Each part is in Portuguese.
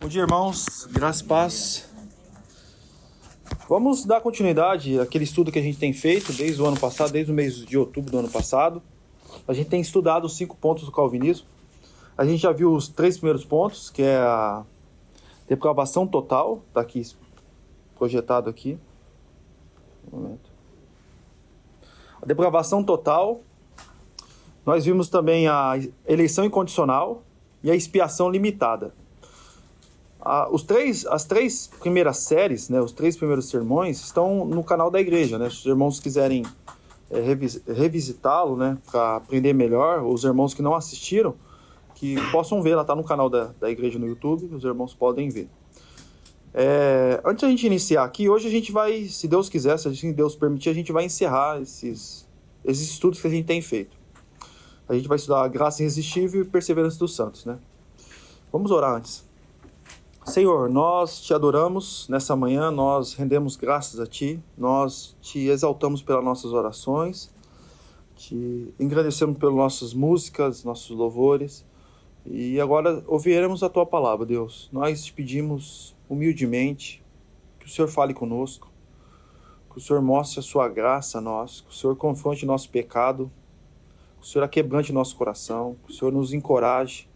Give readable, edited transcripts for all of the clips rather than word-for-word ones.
Bom dia, irmãos. Graça e paz. Vamos dar continuidade àquele estudo que a gente tem feito desde o ano passado, desde o mês de outubro do ano passado. A gente tem estudado os 5 pontos do calvinismo. A gente já viu os 3 primeiros pontos, que é a depravação total, está aqui projetado aqui. Um momento. A depravação total. Nós vimos também a eleição incondicional e a expiação limitada. As 3 primeiras séries, né, os 3 primeiros sermões, estão no canal da igreja, né? Se os irmãos quiserem revisitá-lo, né, para aprender melhor, os irmãos que não assistiram, que possam ver, ela está no canal da igreja no YouTube, os irmãos podem ver. Antes da gente iniciar aqui, hoje a gente vai, se Deus quiser, se Deus permitir, a gente vai encerrar esses estudos que a gente tem feito. A gente vai estudar a graça irresistível e perseverança dos santos, né? Vamos orar antes. Senhor, nós te adoramos nessa manhã, nós rendemos graças a Ti, nós te exaltamos pelas nossas orações, te engrandecemos pelas nossas músicas, nossos louvores, e agora ouviremos a Tua palavra, Deus. Nós te pedimos humildemente que o Senhor fale conosco, que o Senhor mostre a Sua graça a nós, que o Senhor confronte nosso pecado, que o Senhor aquebrante nosso coração, que o Senhor nos encoraje,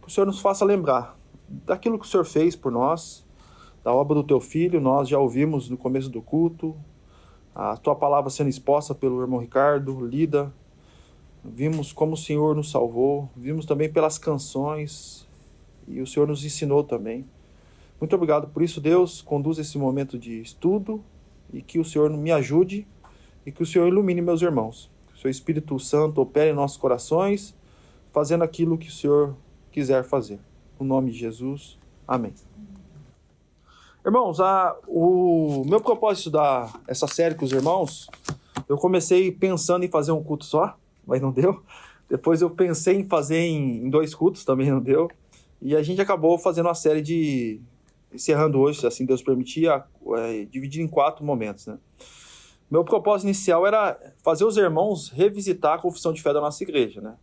que o Senhor nos faça lembrar daquilo que o Senhor fez por nós, da obra do Teu Filho. Nós já ouvimos no começo do culto a Tua palavra sendo exposta pelo irmão Ricardo, lida. Vimos como o Senhor nos salvou, vimos também pelas canções, e o Senhor nos ensinou também. Muito obrigado por isso, Deus. Conduza esse momento de estudo e que o Senhor me ajude e que o Senhor ilumine meus irmãos. Que o Seu Espírito Santo opere em nossos corações, fazendo aquilo que o Senhor quiser fazer. No nome de Jesus. Amém. Irmãos, o meu propósito de estudar essa série com os irmãos, eu comecei pensando em fazer um culto só, mas não deu. Depois eu pensei em fazer em 2 cultos, também não deu. E a gente acabou fazendo uma série encerrando hoje, se assim Deus permitir, dividir em 4 momentos, né? Meu propósito inicial era fazer os irmãos revisitar a confissão de fé da nossa igreja, né?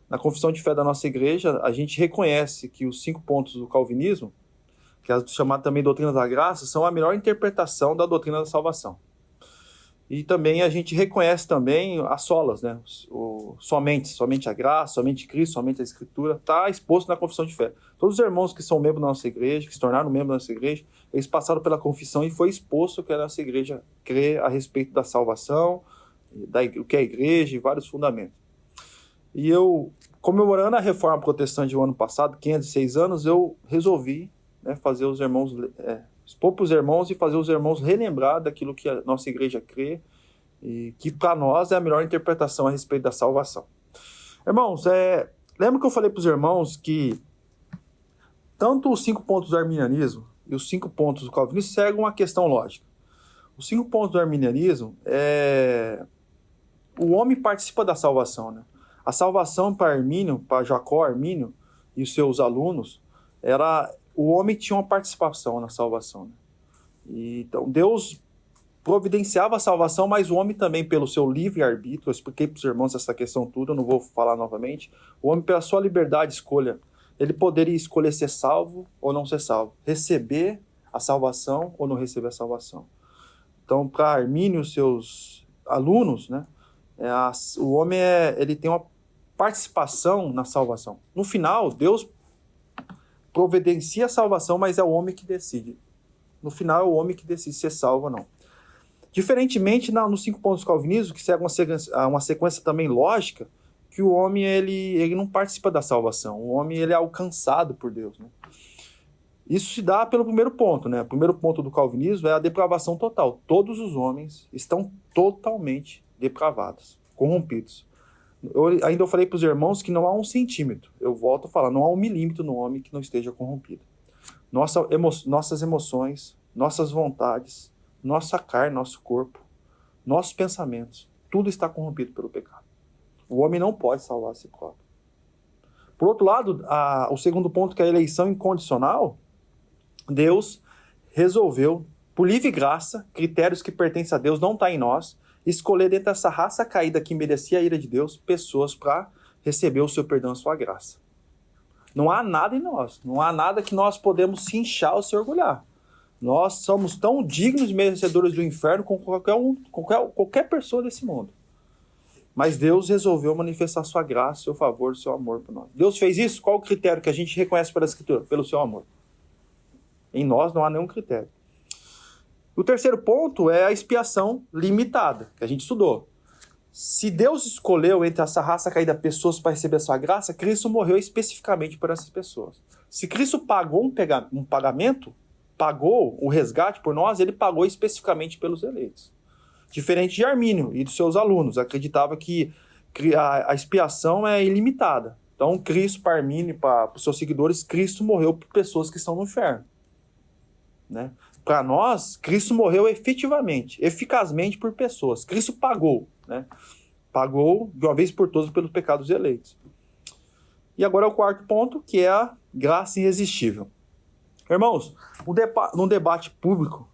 Na confissão de fé da nossa igreja, a gente reconhece que os 5 pontos do calvinismo, que é chamado também doutrina da graça, são a melhor interpretação da doutrina da salvação. E também a gente reconhece também as solas, né? Somente a graça, somente Cristo, somente a Escritura, está exposto na confissão de fé. Todos os irmãos que são membros da nossa igreja, que se tornaram membros da nossa igreja, eles passaram pela confissão e foi exposto que a nossa igreja crê a respeito da salvação, o que é a igreja e vários fundamentos. E eu, comemorando a reforma protestante do ano passado, 506 anos, eu resolvi, né, fazer os irmãos, expor para os irmãos e fazer os irmãos relembrar daquilo que a nossa igreja crê e que para nós é a melhor interpretação a respeito da salvação. Irmãos, lembra que eu falei para os irmãos que tanto os 5 pontos do arminianismo e os 5 pontos do calvinismo seguem uma questão lógica. Os 5 pontos do arminianismo o homem participa da salvação, né? A salvação para Armínio, para Jacó Armínio e os seus alunos, o homem tinha uma participação na salvação, né? Então Deus providenciava a salvação, mas o homem também pelo seu livre-arbítrio. Eu expliquei para os irmãos essa questão toda, eu não vou falar novamente. O homem pela sua liberdade de escolha, ele poderia escolher ser salvo ou não ser salvo, receber a salvação ou não receber a salvação. Então para Armínio e os seus alunos, né, o homem ele tem uma participação na salvação. No final, Deus providencia a salvação, mas é o homem que decide. No final, é o homem que decide ser salvo ou não. Diferentemente nos 5 pontos do calvinismo, que segue uma sequência também lógica, que o homem ele não participa da salvação. O homem ele é alcançado por Deus, né? Isso se dá pelo primeiro ponto, né? O primeiro ponto do calvinismo é a depravação total. Todos os homens estão totalmente depravados, corrompidos. Eu falei para os irmãos que não há 1 centímetro. Eu volto a falar, não há 1 milímetro no homem que não esteja corrompido. Nossas emoções, nossas vontades, nossa carne, nosso corpo, nossos pensamentos, tudo está corrompido pelo pecado. O homem não pode salvar a si próprio. Por outro lado, o segundo ponto, que é a eleição incondicional, Deus resolveu, por livre graça, critérios que pertencem a Deus, não está em nós, escolher dentro dessa raça caída que merecia a ira de Deus, pessoas para receber o seu perdão e a sua graça. Não há nada em nós. Não há nada que nós podemos se inchar ou se orgulhar. Nós somos tão dignos e merecedores do inferno como qualquer pessoa desse mundo. Mas Deus resolveu manifestar sua graça, seu favor, seu amor por nós. Deus fez isso? Qual o critério que a gente reconhece pela Escritura? Pelo seu amor. Em nós não há nenhum critério. O terceiro ponto é a expiação limitada, que a gente estudou. Se Deus escolheu entre essa raça caída pessoas para receber a sua graça, Cristo morreu especificamente por essas pessoas. Se Cristo pagou um pagamento, pagou o resgate por nós, ele pagou especificamente pelos eleitos. Diferente de Armínio e dos seus alunos, acreditava que a expiação é ilimitada. Então, Cristo, para Armínio e para os seus seguidores, Cristo morreu por pessoas que estão no inferno. Né? Para nós, Cristo morreu efetivamente, eficazmente por pessoas. Cristo pagou, né? Pagou de uma vez por todas pelos pecados eleitos. E agora é o quarto ponto, que é a graça irresistível. Irmãos, num debate público,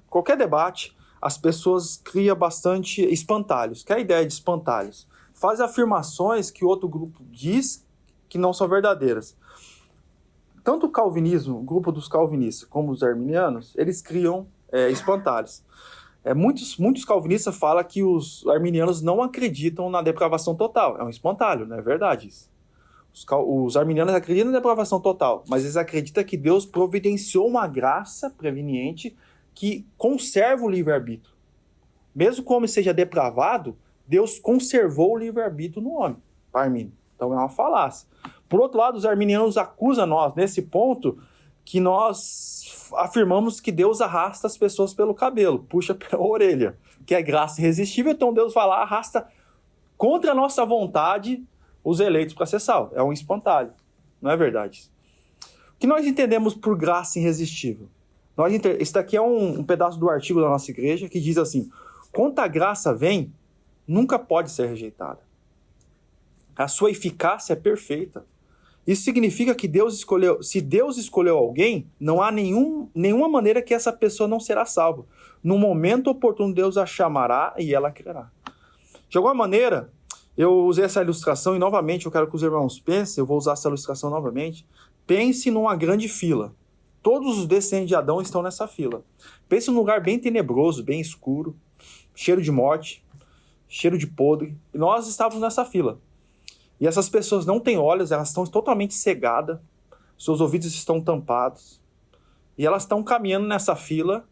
qualquer debate, as pessoas criam bastante espantalhos. Que é a ideia de espantalhos? Faz afirmações que o outro grupo diz que não são verdadeiras. Tanto o calvinismo, o grupo dos calvinistas, como os arminianos, eles criam espantalhos. Muitos calvinistas falam que os arminianos não acreditam na depravação total. É um espantalho, não é verdade isso? Os arminianos acreditam na depravação total, mas eles acreditam que Deus providenciou uma graça preveniente que conserva o livre-arbítrio. Mesmo que o homem seja depravado, Deus conservou o livre-arbítrio no homem, para Armínio. Então é uma falácia. Por outro lado, os arminianos acusam nós, nesse ponto, que nós afirmamos que Deus arrasta as pessoas pelo cabelo, puxa pela orelha, que é graça irresistível, então Deus vai lá, arrasta contra a nossa vontade os eleitos para ser salvos. É um espantalho, não é verdade? O que nós entendemos por graça irresistível? Esse daqui é um pedaço do artigo da nossa igreja que diz assim: quando a graça vem, nunca pode ser rejeitada. A sua eficácia é perfeita. Isso significa que se Deus escolheu alguém, não há nenhuma maneira que essa pessoa não será salva. No momento oportuno, Deus a chamará e ela crerá. De alguma maneira, eu usei essa ilustração e novamente eu quero que os irmãos pensem, eu vou usar essa ilustração novamente. Pense numa grande fila. Todos os descendentes de Adão estão nessa fila. Pense num lugar bem tenebroso, bem escuro, cheiro de morte, cheiro de podre. E nós estávamos nessa fila. E essas pessoas não têm olhos, elas estão totalmente cegadas, seus ouvidos estão tampados. E elas estão caminhando nessa fila.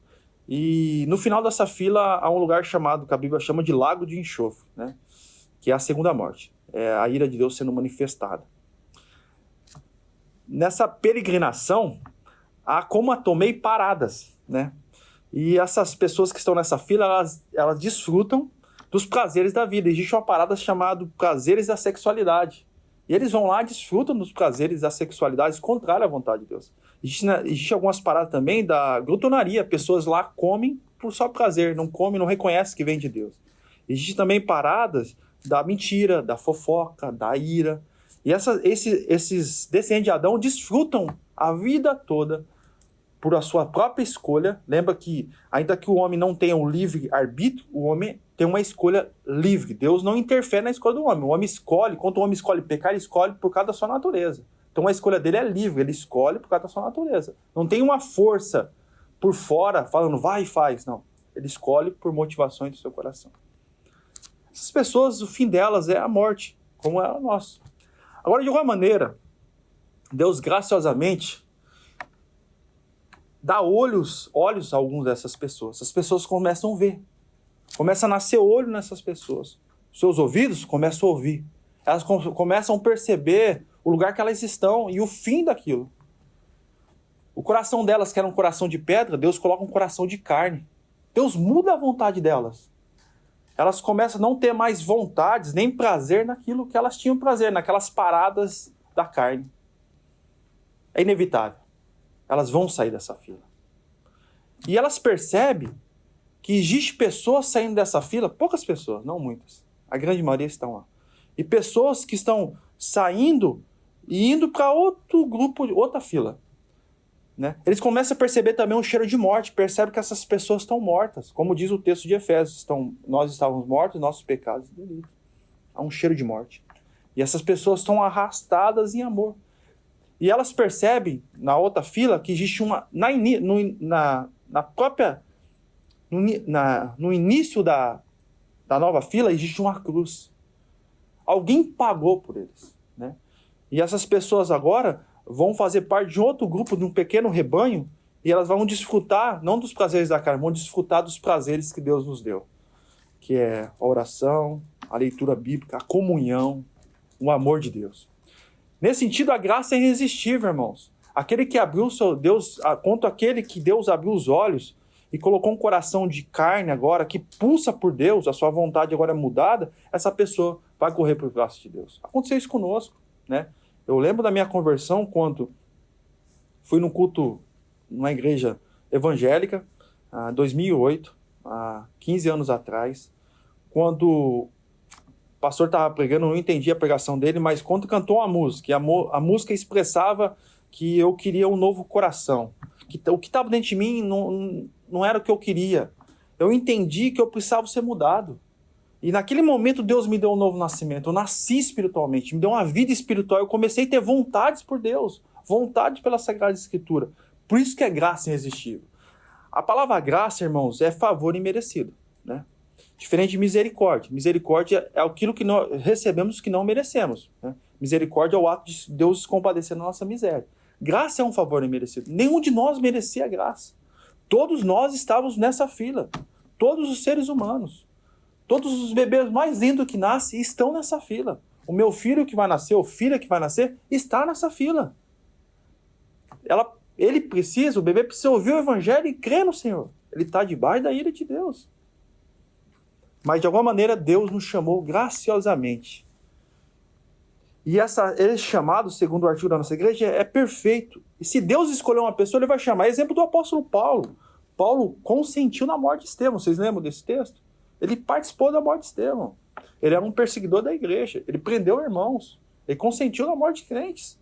E no final dessa fila há um lugar chamado, que a Bíblia chama de Lago de Enxofre, né? Que é a segunda morte. É a ira de Deus sendo manifestada. Nessa peregrinação, há como a tomei paradas, né? E essas pessoas que estão nessa fila, elas desfrutam dos prazeres da vida. Existe uma parada chamada prazeres da sexualidade. E eles vão lá e desfrutam dos prazeres da sexualidade contrária à vontade de Deus. Existe algumas paradas também da glutonaria. Pessoas lá comem por só prazer, não comem, não reconhecem que vem de Deus. Existem também paradas da mentira, da fofoca, da ira. E esses descendentes de Adão desfrutam a vida toda por a sua própria escolha. Lembra que, ainda que o homem não tenha um livre-arbítrio, o homem tem uma escolha livre. Deus não interfere na escolha do homem. O homem escolhe, quando o homem escolhe pecar, ele escolhe por causa da sua natureza. Então a escolha dele é livre, ele escolhe por causa da sua natureza. Não tem uma força por fora falando, vai e faz. Não, ele escolhe por motivações do seu coração. Essas pessoas, o fim delas é a morte, como é o nosso. Agora, de alguma maneira, Deus graciosamente dá olhos a algumas dessas pessoas. As pessoas começam a ver. Começa a nascer olho nessas pessoas. Seus ouvidos começam a ouvir. Elas começam a perceber o lugar que elas estão e o fim daquilo. O coração delas, que era um coração de pedra, Deus coloca um coração de carne. Deus muda a vontade delas. Elas começam a não ter mais vontades, nem prazer naquilo que elas tinham prazer, naquelas paradas da carne. É inevitável. Elas vão sair dessa fila. E elas percebem que existe pessoas saindo dessa fila, poucas pessoas, não muitas. A grande maioria estão lá. E pessoas que estão saindo e indo para outro grupo, outra fila. Né? Eles começam a perceber também um cheiro de morte, percebem que essas pessoas estão mortas. Como diz o texto de Efésios, nós estávamos mortos, nossos pecados e delitos. Há um cheiro de morte. E essas pessoas estão arrastadas em amor. E elas percebem, na outra fila, que existe no início da nova fila, existe uma cruz. Alguém pagou por eles, né? E essas pessoas agora vão fazer parte de outro grupo, de um pequeno rebanho, e elas vão desfrutar, não dos prazeres da carne, vão desfrutar dos prazeres que Deus nos deu, que é a oração, a leitura bíblica, a comunhão, o amor de Deus. Nesse sentido, a graça é irresistível, irmãos. Aquele que abriu quanto aquele que Deus abriu os olhos e colocou um coração de carne agora, que pulsa por Deus, a sua vontade agora é mudada, essa pessoa vai correr por graça de Deus. Aconteceu isso conosco, né? Eu lembro da minha conversão quando fui num culto, numa igreja evangélica, em 2008, há 15 anos atrás, quando o pastor estava pregando, eu não entendi a pregação dele, mas quando cantou a música, a música expressava que eu queria um novo coração, que o que estava dentro de mim não era o que eu queria. Eu entendi que eu precisava ser mudado. E naquele momento Deus me deu um novo nascimento. Eu nasci espiritualmente, me deu uma vida espiritual. Eu comecei a ter vontades por Deus, vontade pela Sagrada Escritura. Por isso que é graça irresistível. A palavra graça, irmãos, é favor imerecido, né? Diferente de misericórdia. Misericórdia é aquilo que nós recebemos que não merecemos, né? Misericórdia é o ato de Deus se compadecer da nossa miséria. Graça é um favor imerecido. Nenhum de nós merecia graça. Todos nós estávamos nessa fila. Todos os seres humanos. Todos os bebês mais lindos que nascem estão nessa fila. O meu filho que vai nascer, ou filha que vai nascer, está nessa fila. O bebê precisa ouvir o evangelho e crer no Senhor. Ele está debaixo da ira de Deus. Mas de alguma maneira Deus nos chamou graciosamente. E esse chamado, segundo o artigo da nossa igreja, é perfeito. E se Deus escolher uma pessoa, ele vai chamar. Exemplo do apóstolo Paulo. Paulo consentiu na morte de Estevão. Vocês lembram desse texto? Ele participou da morte de Estevão. Ele era um perseguidor da igreja. Ele prendeu irmãos. Ele consentiu na morte de crentes.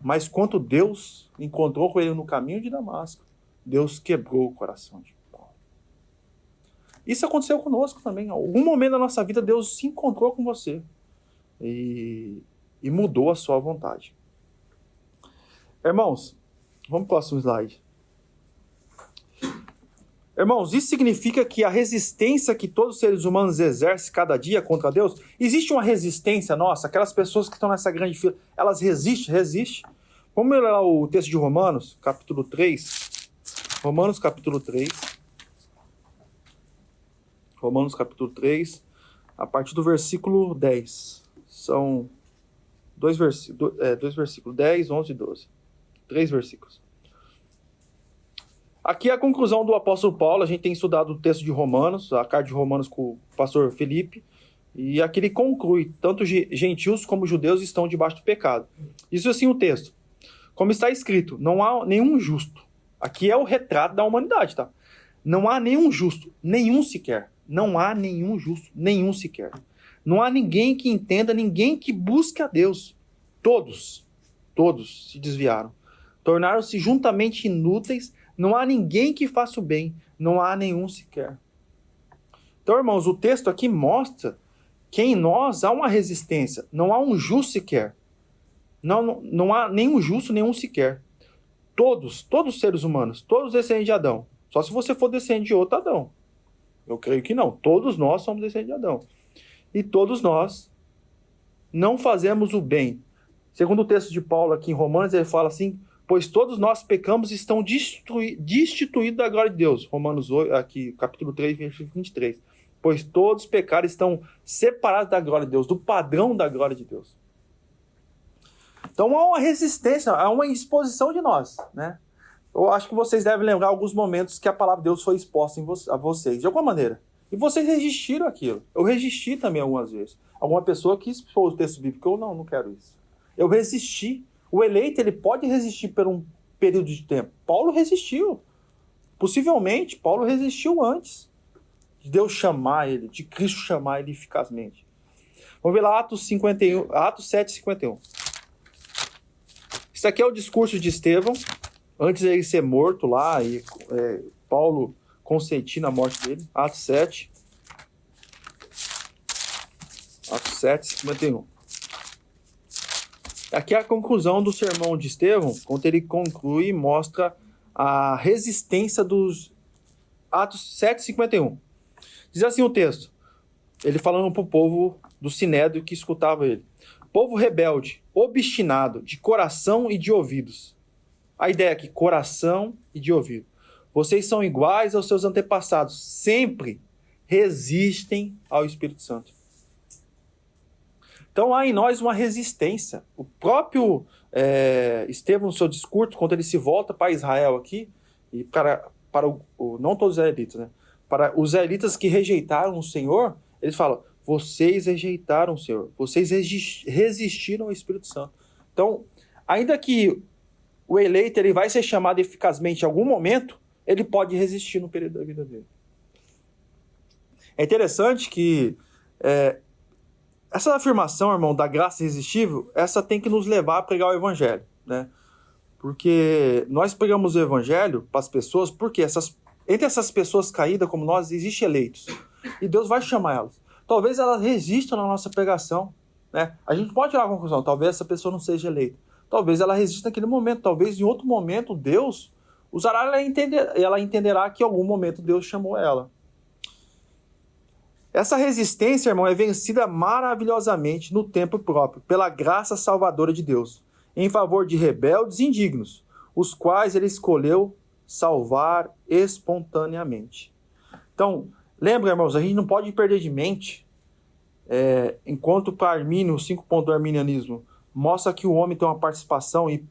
Mas quando Deus encontrou com ele no caminho de Damasco, Deus quebrou o coração de Paulo. Isso aconteceu conosco também. Em algum momento da nossa vida, Deus se encontrou com você. E mudou a sua vontade. Irmãos, vamos para o próximo slide. Irmãos, isso significa que a resistência que todos os seres humanos exercem cada dia contra Deus, existe uma resistência nossa, aquelas pessoas que estão nessa grande fila, elas resistem. Vamos ler lá o texto de Romanos, capítulo 3. Romanos, capítulo 3. Romanos, capítulo 3, a partir do versículo 10. São dois versículos, 10, 11 e 12. 3 versículos. Aqui é a conclusão do apóstolo Paulo. A gente tem estudado o texto de Romanos, a carta de Romanos com o pastor Felipe, e aqui ele conclui, tanto gentios como judeus estão debaixo do pecado. Isso assim o texto. Como está escrito, não há nenhum justo. Aqui é o retrato da humanidade, tá? Não há nenhum justo, nenhum sequer. Não há nenhum justo, nenhum sequer. Não há ninguém que entenda, ninguém que busque a Deus. Todos se desviaram. Tornaram-se juntamente inúteis. Não há ninguém que faça o bem. Não há nenhum sequer. Então, irmãos, o texto aqui mostra que em nós há uma resistência. Não há um justo sequer. Não há nenhum justo, nenhum sequer. Todos os seres humanos, todos descendentes de Adão. Só se você for descendente de outro Adão. Eu creio que não. Todos nós somos descendentes de Adão. E todos nós não fazemos o bem. Segundo o texto de Paulo aqui em Romanos, ele fala assim, pois todos nós pecamos e estão destituídos da glória de Deus. Romanos 8, aqui, capítulo 3, versículo 23. Pois todos os pecados estão separados da glória de Deus, do padrão da glória de Deus. Então há uma resistência, há uma exposição de nós, né? Eu acho que vocês devem lembrar alguns momentos que a palavra de Deus foi exposta a vocês, de alguma maneira. E vocês resistiram àquilo. Eu resisti também algumas vezes. Alguma pessoa quis expor o texto bíblico, eu não quero isso. Eu resisti. O eleito, ele pode resistir por um período de tempo. Paulo resistiu. Possivelmente, Paulo resistiu antes de Deus chamar ele, de Cristo chamar ele eficazmente. Vamos ver lá Atos 7:51. Isso aqui é o discurso de Estevão, antes de ele ser morto lá, e Paulo consentindo a morte dele. Atos 7:51. Aqui é a conclusão do sermão de Estevão, quando ele conclui e mostra a resistência dos Atos 7:51. Diz assim o texto, ele falando para o povo do Sinédrio que escutava ele. Povo rebelde, obstinado, de coração e de ouvidos. A ideia aqui, coração e de ouvido. Vocês são iguais aos seus antepassados, sempre resistem ao Espírito Santo. Então há em nós uma resistência. O próprio Estevão, no seu discurso, quando ele se volta para Israel aqui, e para não todos os israelitas, né? Para os israelitas que rejeitaram o Senhor, eles falam, vocês rejeitaram o Senhor, vocês resistiram ao Espírito Santo. Então, ainda que o eleito ele vai ser chamado eficazmente em algum momento, ele pode resistir no período da vida dele. É interessante que essa afirmação, irmão, da graça irresistível, essa tem que nos levar a pregar o Evangelho, né? Porque nós pregamos o Evangelho para as pessoas, porque entre essas pessoas caídas como nós, existem eleitos. E Deus vai chamar elas. Talvez elas resistam na nossa pregação, né? A gente pode tirar a conclusão, talvez essa pessoa não seja eleita. Talvez ela resista naquele momento, talvez em outro momento Deus usará ela entenderá que em algum momento Deus chamou ela. Essa resistência, irmão, é vencida maravilhosamente no tempo próprio, pela graça salvadora de Deus, em favor de rebeldes e indignos, os quais ele escolheu salvar espontaneamente. Então, lembra, irmãos, a gente não pode perder de mente, enquanto para Armínio, os 5 pontos do arminianismo, mostra que o homem tem uma participação e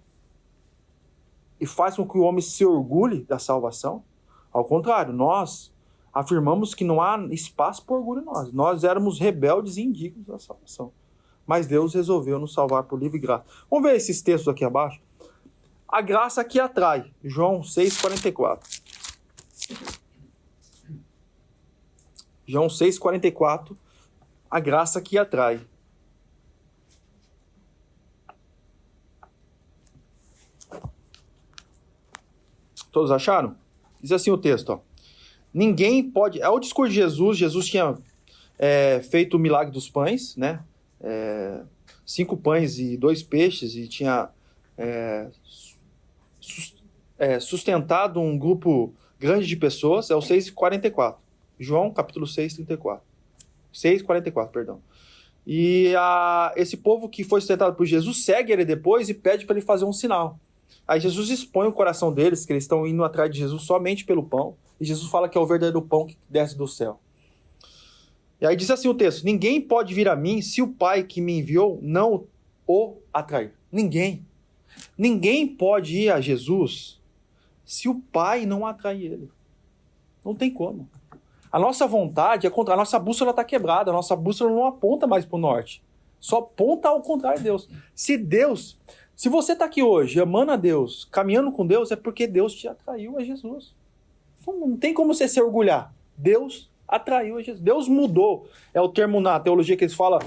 faz com que o homem se orgulhe da salvação. Ao contrário, nós afirmamos que não há espaço para orgulho em nós. Nós éramos rebeldes e indignos da salvação. Mas Deus resolveu nos salvar por livre graça. Vamos ver esses textos aqui abaixo? A graça que atrai. João 6,44. João 6,44. A graça que atrai. Todos acharam? Diz assim o texto, ó. Ninguém pode... É o discurso de Jesus. Jesus tinha feito o milagre dos pães, né? 5 pães e 2 peixes, e tinha sustentado um grupo grande de pessoas. É o 6,44. João, capítulo 6, 34. 6,44, perdão. E esse povo que foi sustentado por Jesus segue ele depois e pede para ele fazer um sinal. Aí Jesus expõe o coração deles, que eles estão indo atrás de Jesus somente pelo pão. E Jesus fala que é o verdadeiro pão que desce do céu. E aí diz assim o texto, ninguém pode vir a mim se o Pai que me enviou não o atrair. Ninguém. Ninguém pode ir a Jesus se o Pai não atrair ele. Não tem como. A nossa vontade é contra. A nossa bússola está quebrada. A nossa bússola não aponta mais para o norte. Só aponta ao contrário de Deus. Se você está aqui hoje amando a Deus, caminhando com Deus, é porque Deus te atraiu a Jesus. Não tem como você se orgulhar. Deus atraiu a Jesus. Deus mudou. É o termo na teologia que eles falam,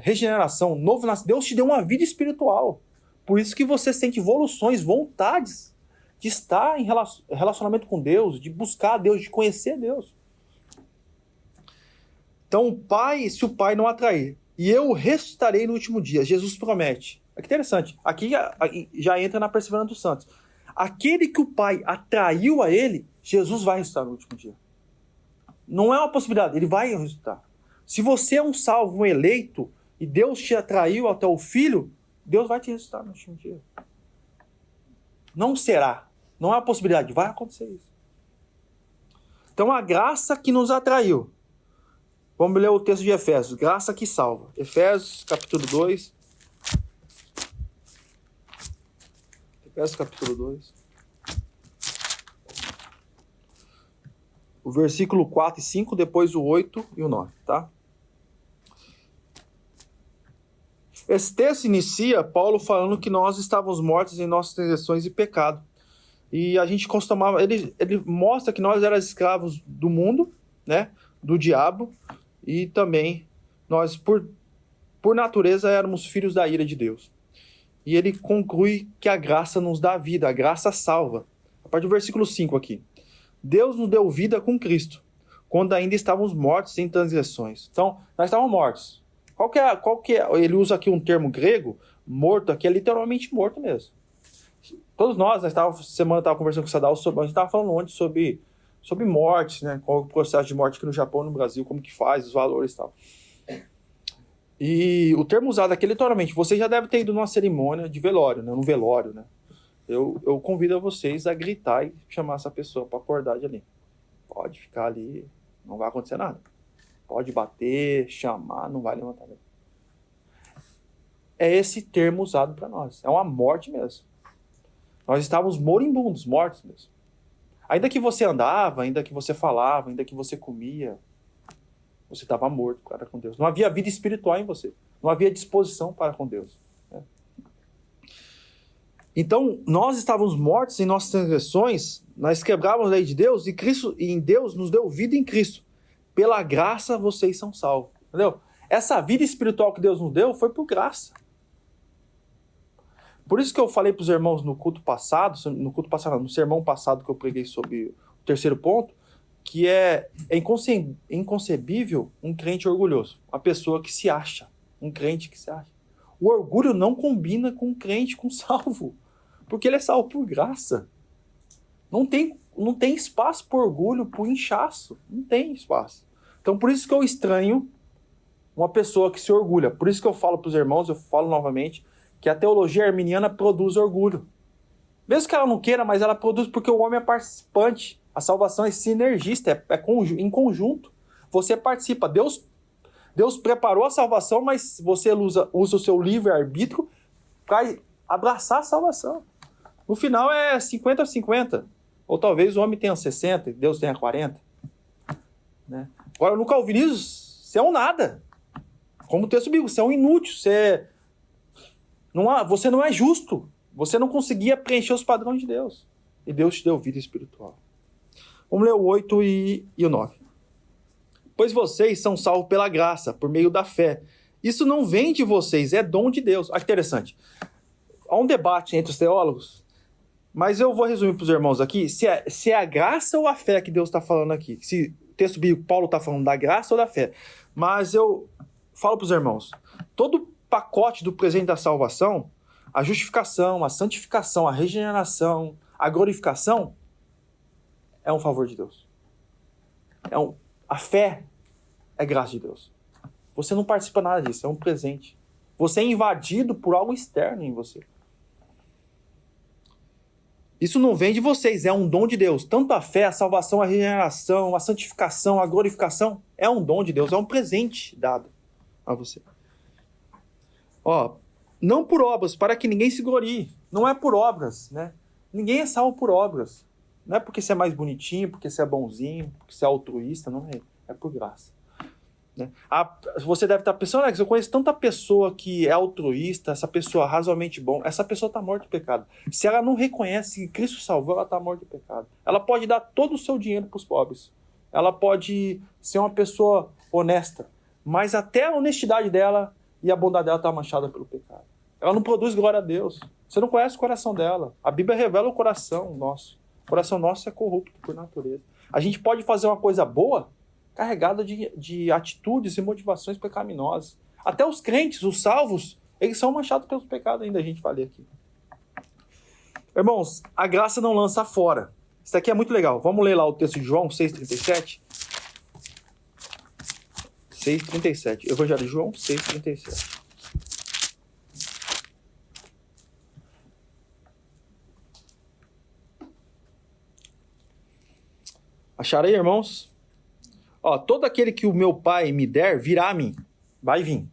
regeneração, novo nascimento. Deus te deu uma vida espiritual. Por isso que você sente evoluções, vontades de estar em relacionamento com Deus, de buscar Deus, de conhecer Deus. Então, se o Pai não atrair, e eu ressuscitarei no último dia, Jesus promete. É que interessante. Aqui já entra na perseverança dos santos. Aquele que o Pai atraiu a ele, Jesus vai ressuscitar no último dia. Não é uma possibilidade, ele vai ressuscitar. Se você é um salvo, um eleito, e Deus te atraiu até o Filho, Deus vai te ressuscitar no último dia. Não será. Não é uma possibilidade, vai acontecer isso. Então a graça que nos atraiu. Vamos ler o texto de Efésios. Graça que salva. Efésios capítulo 2. Efésios capítulo 2. O versículo 4 e 5, depois o 8 e o 9, tá? Esse texto inicia Paulo falando que nós estávamos mortos em nossas transgressões e pecado. E a gente costumava... Ele mostra que nós éramos escravos do mundo, né? Do diabo. E também nós, por natureza, éramos filhos da ira de Deus. E ele conclui que a graça nos dá vida, a graça salva. A partir do versículo 5 aqui. Deus nos deu vida com Cristo, quando ainda estávamos mortos em transgressões. Então, nós estávamos mortos. Qual que é? Ele usa aqui um termo grego, morto aqui é literalmente morto mesmo. Todos nós semana eu estava conversando com o Sadal, a gente estava falando ontem sobre mortes, né? Qual é o processo de morte aqui no Japão e no Brasil, como que faz, os valores e tal. E o termo usado aqui, literalmente, você já deve ter ido numa cerimônia de velório, né? No velório, né? Eu convido vocês a gritar e chamar essa pessoa para acordar de ali. Pode ficar ali, não vai acontecer nada. Pode bater, chamar, não vai levantar. É esse termo usado para nós. É uma morte mesmo. Nós estávamos moribundos, mortos mesmo. Ainda que você andava, ainda que você falava, ainda que você comia, você estava morto para com Deus. Não havia vida espiritual em você. Não havia disposição para com Deus. Né? Então, nós estávamos mortos em nossas transgressões, nós quebrávamos a lei de Deus e em Deus nos deu vida em Cristo. Pela graça vocês são salvos. Entendeu? Essa vida espiritual que Deus nos deu foi por graça. Por isso que eu falei para os irmãos no sermão passado que eu preguei sobre o terceiro ponto, que é inconcebível um crente orgulhoso, uma pessoa que se acha, um crente que se acha. O orgulho não combina com um crente, com salvo, porque ele é salvo por graça. Não tem espaço por orgulho, por inchaço, não tem espaço. Então por isso que eu estranho uma pessoa que se orgulha. Por isso que eu falo para os irmãos, eu falo novamente, que a teologia arminiana produz orgulho. Mesmo que ela não queira, mas ela produz porque o homem é participante. A salvação é sinergista, em conjunto. Você participa. Deus preparou a salvação, mas você usa o seu livre-arbítrio para abraçar a salvação. No final é 50-50. Ou talvez o homem tenha 60 e Deus tenha 40. Né? Agora, no calvinismo, você é um nada. Como o texto bíblico, você é um inútil, você não é justo. Você não conseguia preencher os padrões de Deus. E Deus te deu vida espiritual. Vamos ler o 8 e o 9. Pois vocês são salvos pela graça, por meio da fé. Isso não vem de vocês, é dom de Deus. Olha que interessante. Há um debate entre os teólogos, mas eu vou resumir para os irmãos aqui, se é a graça ou a fé que Deus está falando aqui. Se o texto bíblico, Paulo está falando da graça ou da fé. Mas eu falo para os irmãos, todo pacote do presente da salvação, a justificação, a santificação, a regeneração, a glorificação, é um favor de Deus. A fé é graça de Deus. Você não participa nada disso, é um presente. Você é invadido por algo externo em você. Isso não vem de vocês, é um dom de Deus. Tanto a fé, a salvação, a regeneração, a santificação, a glorificação, é um dom de Deus, é um presente dado a você. Não por obras, para que ninguém se glorie. Não é por obras, né? Ninguém é salvo por obras. Não é porque você é mais bonitinho, porque você é bonzinho, porque você é altruísta, não é. É por graça. Né? Você deve estar pensando, Alex, eu conheço tanta pessoa que é altruísta, essa pessoa razoavelmente bom, essa pessoa está morta de pecado. Se ela não reconhece que Cristo salvou, ela está morta de pecado. Ela pode dar todo o seu dinheiro para os pobres. Ela pode ser uma pessoa honesta, mas até a honestidade dela e a bondade dela está manchada pelo pecado. Ela não produz glória a Deus. Você não conhece o coração dela. A Bíblia revela o coração nosso. O coração nosso é corrupto por natureza. A gente pode fazer uma coisa boa carregada de atitudes e motivações pecaminosas. Até os crentes, os salvos, eles são manchados pelos pecados ainda, a gente vai ler aqui. Irmãos, a graça não lança fora. Isso aqui é muito legal. Vamos ler lá o texto de João 6,37. 6,37. Evangelho de João 6,37. Acharam aí, irmãos? Todo aquele que o meu Pai me der, virá a mim. Vai vir.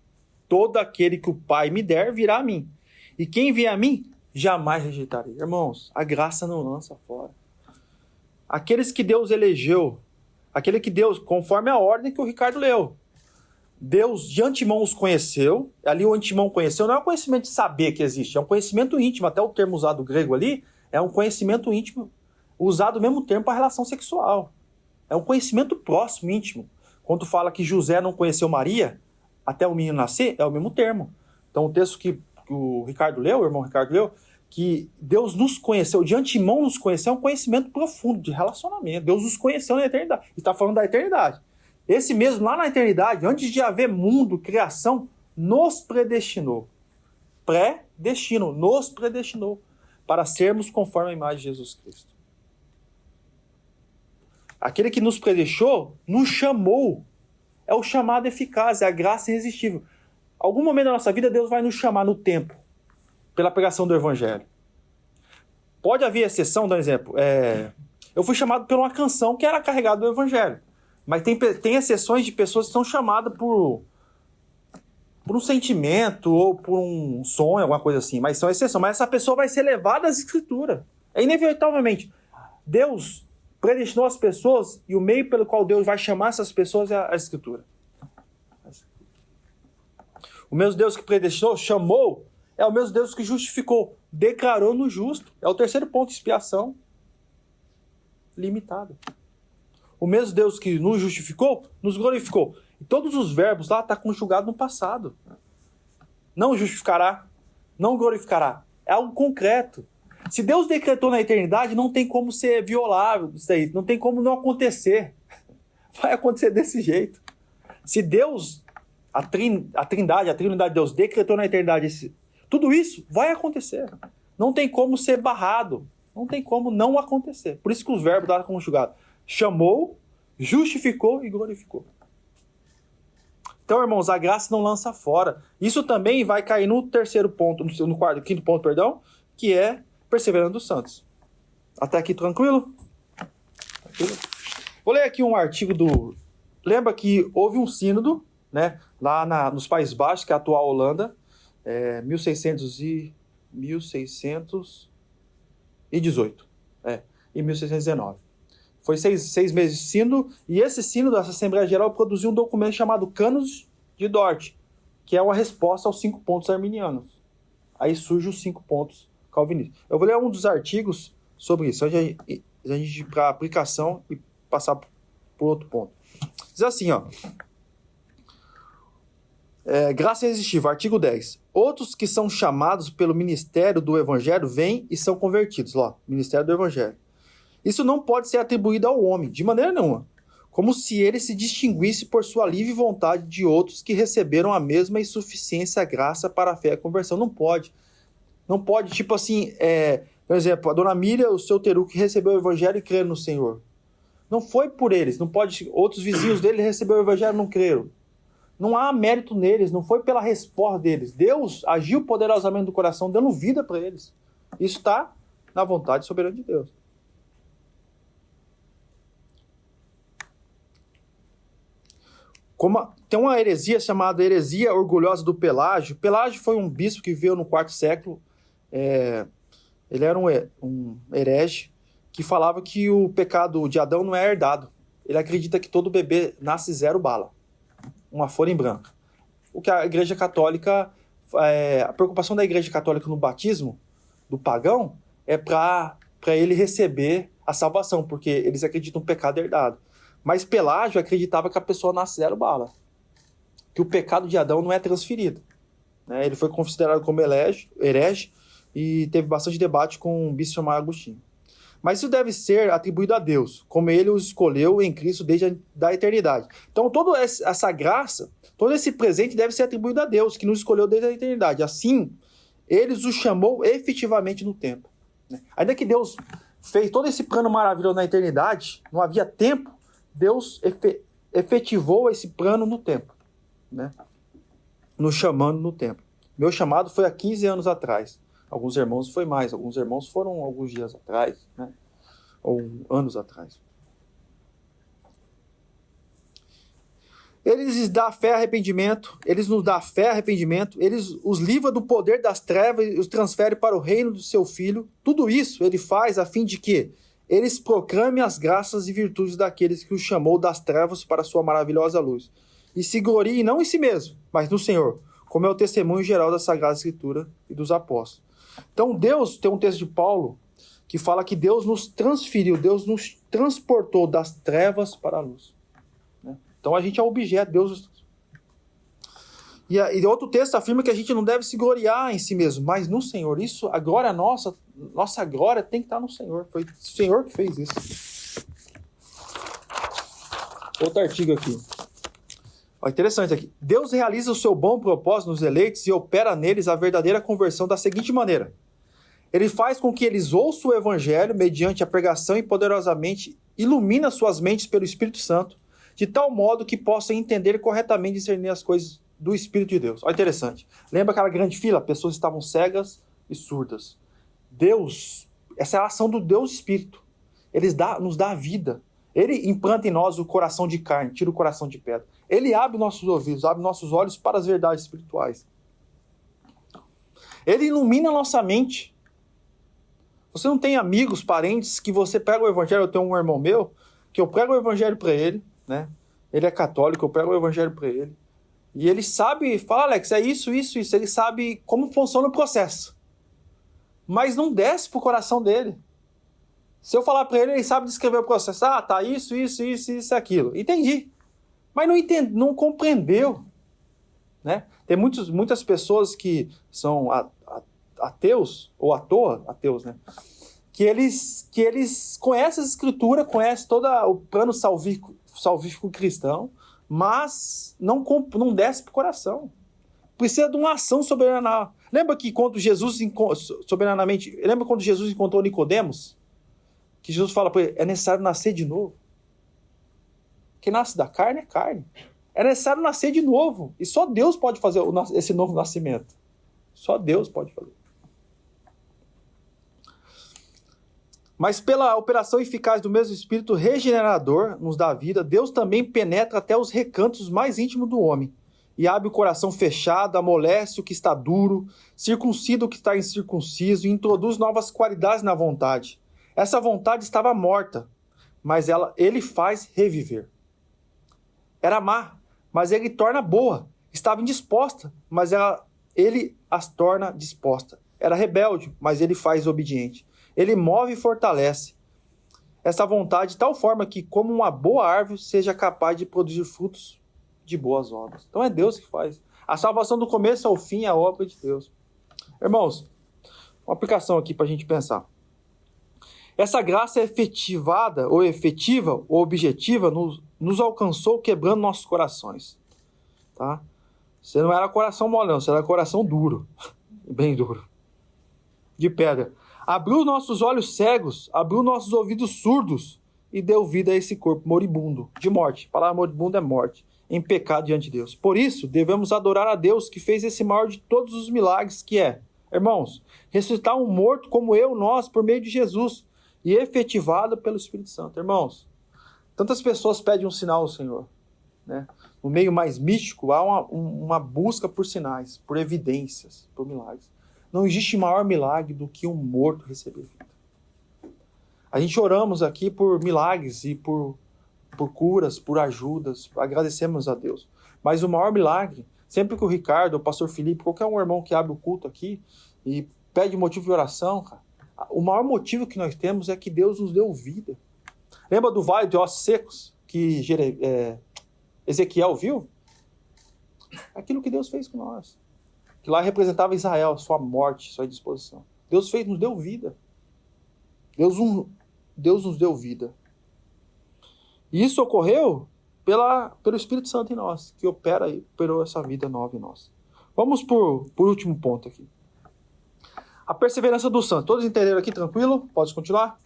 Todo aquele que o Pai me der, virá a mim. E quem vier a mim, jamais rejeitarei. Irmãos, a graça não lança fora. Aqueles que Deus elegeu, aquele que Deus, conforme a ordem que o Ricardo leu, Deus de antemão os conheceu. Ali o antemão conheceu não é um conhecimento de saber que existe, é um conhecimento íntimo. Até o termo usado grego ali é um conhecimento íntimo, usado o mesmo termo para relação sexual. É um conhecimento próximo, íntimo. Quando fala que José não conheceu Maria até o menino nascer, é o mesmo termo. Então o texto que o Ricardo leu, o irmão Ricardo leu, que Deus nos conheceu, de antemão nos conheceu, é um conhecimento profundo de relacionamento. Deus nos conheceu na eternidade. E está falando da eternidade. Esse mesmo lá na eternidade, antes de haver mundo, criação, nos predestinou predestinou, nos predestinou para sermos conforme a imagem de Jesus Cristo. Aquele que nos predestinou, nos chamou. É o chamado eficaz, é a graça irresistível. Algum momento da nossa vida, Deus vai nos chamar no tempo, pela pregação do Evangelho. Pode haver exceção, dá um exemplo. Eu fui chamado por uma canção que era carregada do Evangelho. Mas tem exceções de pessoas que são chamadas por um sentimento ou por um sonho, alguma coisa assim. Mas são exceções. Mas essa pessoa vai ser levada às Escrituras. É inevitavelmente. Deus predestinou as pessoas e o meio pelo qual Deus vai chamar essas pessoas é a Escritura. O mesmo Deus que predestinou, chamou, é o mesmo Deus que justificou, declarou no justo. É o terceiro ponto de expiação limitado. O mesmo Deus que nos justificou, nos glorificou. E todos os verbos lá estão conjugados no passado. Não justificará, não glorificará. É algo concreto. Se Deus decretou na eternidade, não tem como ser violável isso aí. Não tem como não acontecer. Vai acontecer desse jeito. Se Deus, a trindade, a Trinidade de Deus, decretou na eternidade tudo isso, vai acontecer. Não tem como ser barrado. Não tem como não acontecer. Por isso que os verbos lá conjugados. Chamou, justificou e glorificou. Então, irmãos, a graça não lança fora. Isso também vai cair no terceiro ponto, no quinto ponto, perdão, que é perseverando dos santos. Até aqui tranquilo? Tranquilo? Vou ler aqui um artigo do... Lembra que houve um sínodo, né, lá nos Países Baixos, que é a atual Holanda, 1618, e 1619. Foi seis meses de sínodo, e esse sínodo, essa Assembleia Geral, produziu um documento chamado Cânones de Dort, que é uma resposta aos 5 pontos arminianos. Aí surgem os 5 pontos calvinistas. Eu vou ler um dos artigos sobre isso, a gente ir para a aplicação e passar por outro ponto. Diz assim, ó. Graça irresistível, artigo 10. Outros que são chamados pelo ministério do Evangelho vêm e são convertidos. Lá, ministério do Evangelho. Isso não pode ser atribuído ao homem, de maneira nenhuma. Como se ele se distinguisse por sua livre vontade de outros que receberam a mesma insuficiência graça para a fé e a conversão. Não pode. Não pode, tipo assim, por exemplo, a dona Miriam, o seu Teru, que recebeu o Evangelho e creram no Senhor. Não foi por eles. Não pode, outros vizinhos dele receberam o Evangelho e não creram. Não há mérito neles, não foi pela resposta deles. Deus agiu poderosamente no coração, dando vida para eles. Isso está na vontade soberana de Deus. Tem uma heresia chamada heresia orgulhosa do Pelágio. Pelágio foi um bispo que veio no 4º século. Ele era um herege que falava que o pecado de Adão não é herdado. Ele acredita que todo bebê nasce 0 bala. Uma folha em branco. O que a Igreja Católica... a preocupação da Igreja Católica no batismo do pagão é para ele receber a salvação, porque eles acreditam no pecado herdado. Mas Pelágio acreditava que a pessoa nasce 0 bala. Que o pecado de Adão não é transferido. Né? Ele foi considerado como herege e teve bastante debate com um bispo chamado Agostinho. Mas isso deve ser atribuído a Deus, como ele os escolheu em Cristo desde a eternidade. Então toda essa graça, todo esse presente deve ser atribuído a Deus, que nos escolheu desde a eternidade. Assim, ele os chamou efetivamente no tempo. Né? Ainda que Deus fez todo esse plano maravilhoso na eternidade, não havia tempo, Deus efetivou esse plano no tempo, né? Nos chamando no tempo. Meu chamado foi há 15 anos atrás. Alguns irmãos foi mais, alguns irmãos foram alguns dias atrás, né? Ou anos atrás. Eles nos dão fé e arrependimento, eles os livra do poder das trevas e os transfere para o reino do seu Filho. Tudo isso ele faz a fim de que eles proclamem as graças e virtudes daqueles que os chamou das trevas para a sua maravilhosa luz. E se gloriem não em si mesmo, mas no Senhor, como é o testemunho geral da Sagrada Escritura e dos apóstolos. Então Deus, tem um texto de Paulo que fala que Deus nos transferiu, Deus nos transportou das trevas para a luz. Né? Então a gente é objeto, Deus... E outro texto afirma que a gente não deve se gloriar em si mesmo, mas no Senhor. Isso, a glória nossa glória tem que estar no Senhor. Foi o Senhor que fez isso. Outro artigo aqui. Ó, interessante aqui. Deus realiza o seu bom propósito nos eleitos e opera neles a verdadeira conversão da seguinte maneira. Ele faz com que eles ouçam o evangelho mediante a pregação e poderosamente ilumina suas mentes pelo Espírito Santo, de tal modo que possam entender corretamente e discernir as coisas do Espírito de Deus. Olha, interessante. Lembra aquela grande fila? Pessoas estavam cegas e surdas. Deus, essa é a ação do Deus Espírito. Ele nos dá a vida. Ele implanta em nós o coração de carne, tira o coração de pedra. Ele abre nossos ouvidos, abre nossos olhos para as verdades espirituais. Ele ilumina a nossa mente. Você não tem amigos, parentes, que você pega o evangelho. Eu tenho um irmão meu, que eu prego o evangelho para ele, né? Ele é católico, eu prego o evangelho para ele. E ele sabe, fala, Alex, é isso, isso, isso. Ele sabe como funciona o processo. Mas não desce pro coração dele. Se eu falar para ele, ele sabe descrever o processo. Ah, tá, isso, isso, isso, isso, aquilo. Entendi. Mas não compreendeu. Né? Tem muitas pessoas que são ateus, ou ateus, né? Que eles conhecem a escritura, conhecem todo o plano salvífico cristão, mas não desce pro coração. Precisa de uma ação soberana. Lembra que quando Jesus encontrou Nicodemos? Que Jesus fala para ele, é necessário nascer de novo. Quem nasce da carne é carne. É necessário nascer de novo. E só Deus pode fazer esse novo nascimento. Só Deus pode fazer. Mas pela operação eficaz do mesmo Espírito regenerador nos dá vida, Deus também penetra até os recantos mais íntimos do homem e abre o coração fechado, amolece o que está duro, circuncida o que está incircunciso e introduz novas qualidades na vontade. Essa vontade estava morta, mas ele faz reviver. Era má, mas ele torna boa. Estava indisposta, mas ele as torna disposta. Era rebelde, mas ele faz obediente. Ele move e fortalece essa vontade de tal forma que, como uma boa árvore, seja capaz de produzir frutos de boas obras. Então é Deus que faz. A salvação do começo ao fim é a obra de Deus. Irmãos, uma aplicação aqui para a gente pensar. Essa graça efetiva ou objetiva nos alcançou quebrando nossos corações. Tá? Você não era coração mole, não. Você era coração duro. Bem duro. De pedra. Abriu nossos olhos cegos, abriu nossos ouvidos surdos e deu vida a esse corpo moribundo, de morte. A palavra moribundo é morte, em pecado diante de Deus. Por isso, devemos adorar a Deus que fez esse maior de todos os milagres, que é, irmãos, ressuscitar um morto como nós, por meio de Jesus, e efetivado pelo Espírito Santo. Irmãos, tantas pessoas pedem um sinal ao Senhor, né? No meio mais místico, há uma busca por sinais, por evidências, por milagres. Não existe maior milagre do que um morto receber vida. A gente oramos aqui por milagres e por curas, por ajudas, agradecemos a Deus. Mas o maior milagre, sempre que o Ricardo, o pastor Felipe, qualquer um irmão que abre o culto aqui e pede motivo de oração, cara, o maior motivo que nós temos é que Deus nos deu vida. Lembra do vale de ossos secos que Ezequiel viu? Aquilo que Deus fez com nós. Que lá representava Israel, sua morte, sua disposição. Deus nos deu vida. Deus nos deu vida. E isso ocorreu pelo Espírito Santo em nós, que operou essa vida nova em nós. Vamos por último ponto aqui. A perseverança dos santos. Todos entenderam aqui, tranquilo? Pode continuar?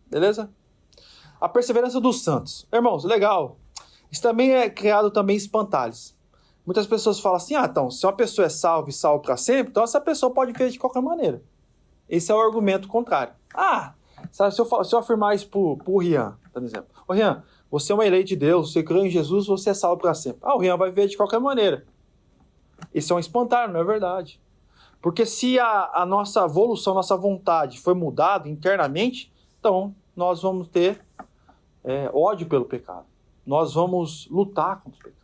Beleza? A perseverança dos santos. Irmãos, legal. Isso também é criado também espantalhos. Muitas pessoas falam assim, então, se uma pessoa é salva e salva para sempre, então essa pessoa pode ver de qualquer maneira. Esse é o argumento contrário. Sabe, se eu afirmar isso pro Rian, por exemplo. Ô Rian, você é um eleito de Deus, você crê em Jesus, você é salvo para sempre. O Rian vai ver de qualquer maneira. Isso é um espantalho, não é verdade. Porque se a nossa evolução, nossa vontade foi mudada internamente, então nós vamos ter ódio pelo pecado. Nós vamos lutar contra o pecado.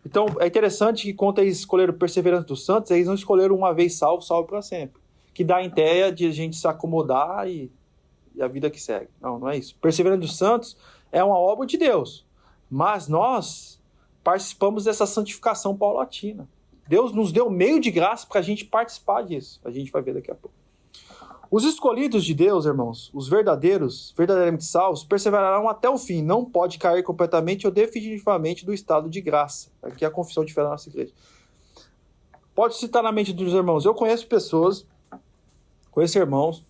Então, é interessante que quando eles escolheram perseverança dos santos, eles não escolheram uma vez salvo para sempre. Que dá a ideia de a gente se acomodar e a vida que segue. Não é isso. Perseverança dos santos é uma obra de Deus. Mas nós participamos dessa santificação paulatina. Deus nos deu meio de graça para a gente participar disso. A gente vai ver daqui a pouco. Os escolhidos de Deus, irmãos, os verdadeiros, verdadeiramente salvos, perseverarão até o fim. Não pode cair completamente ou definitivamente do estado de graça. Aqui é a confissão de fé da nossa igreja. Pode citar na mente dos irmãos. Eu conheço pessoas, conheço irmãos,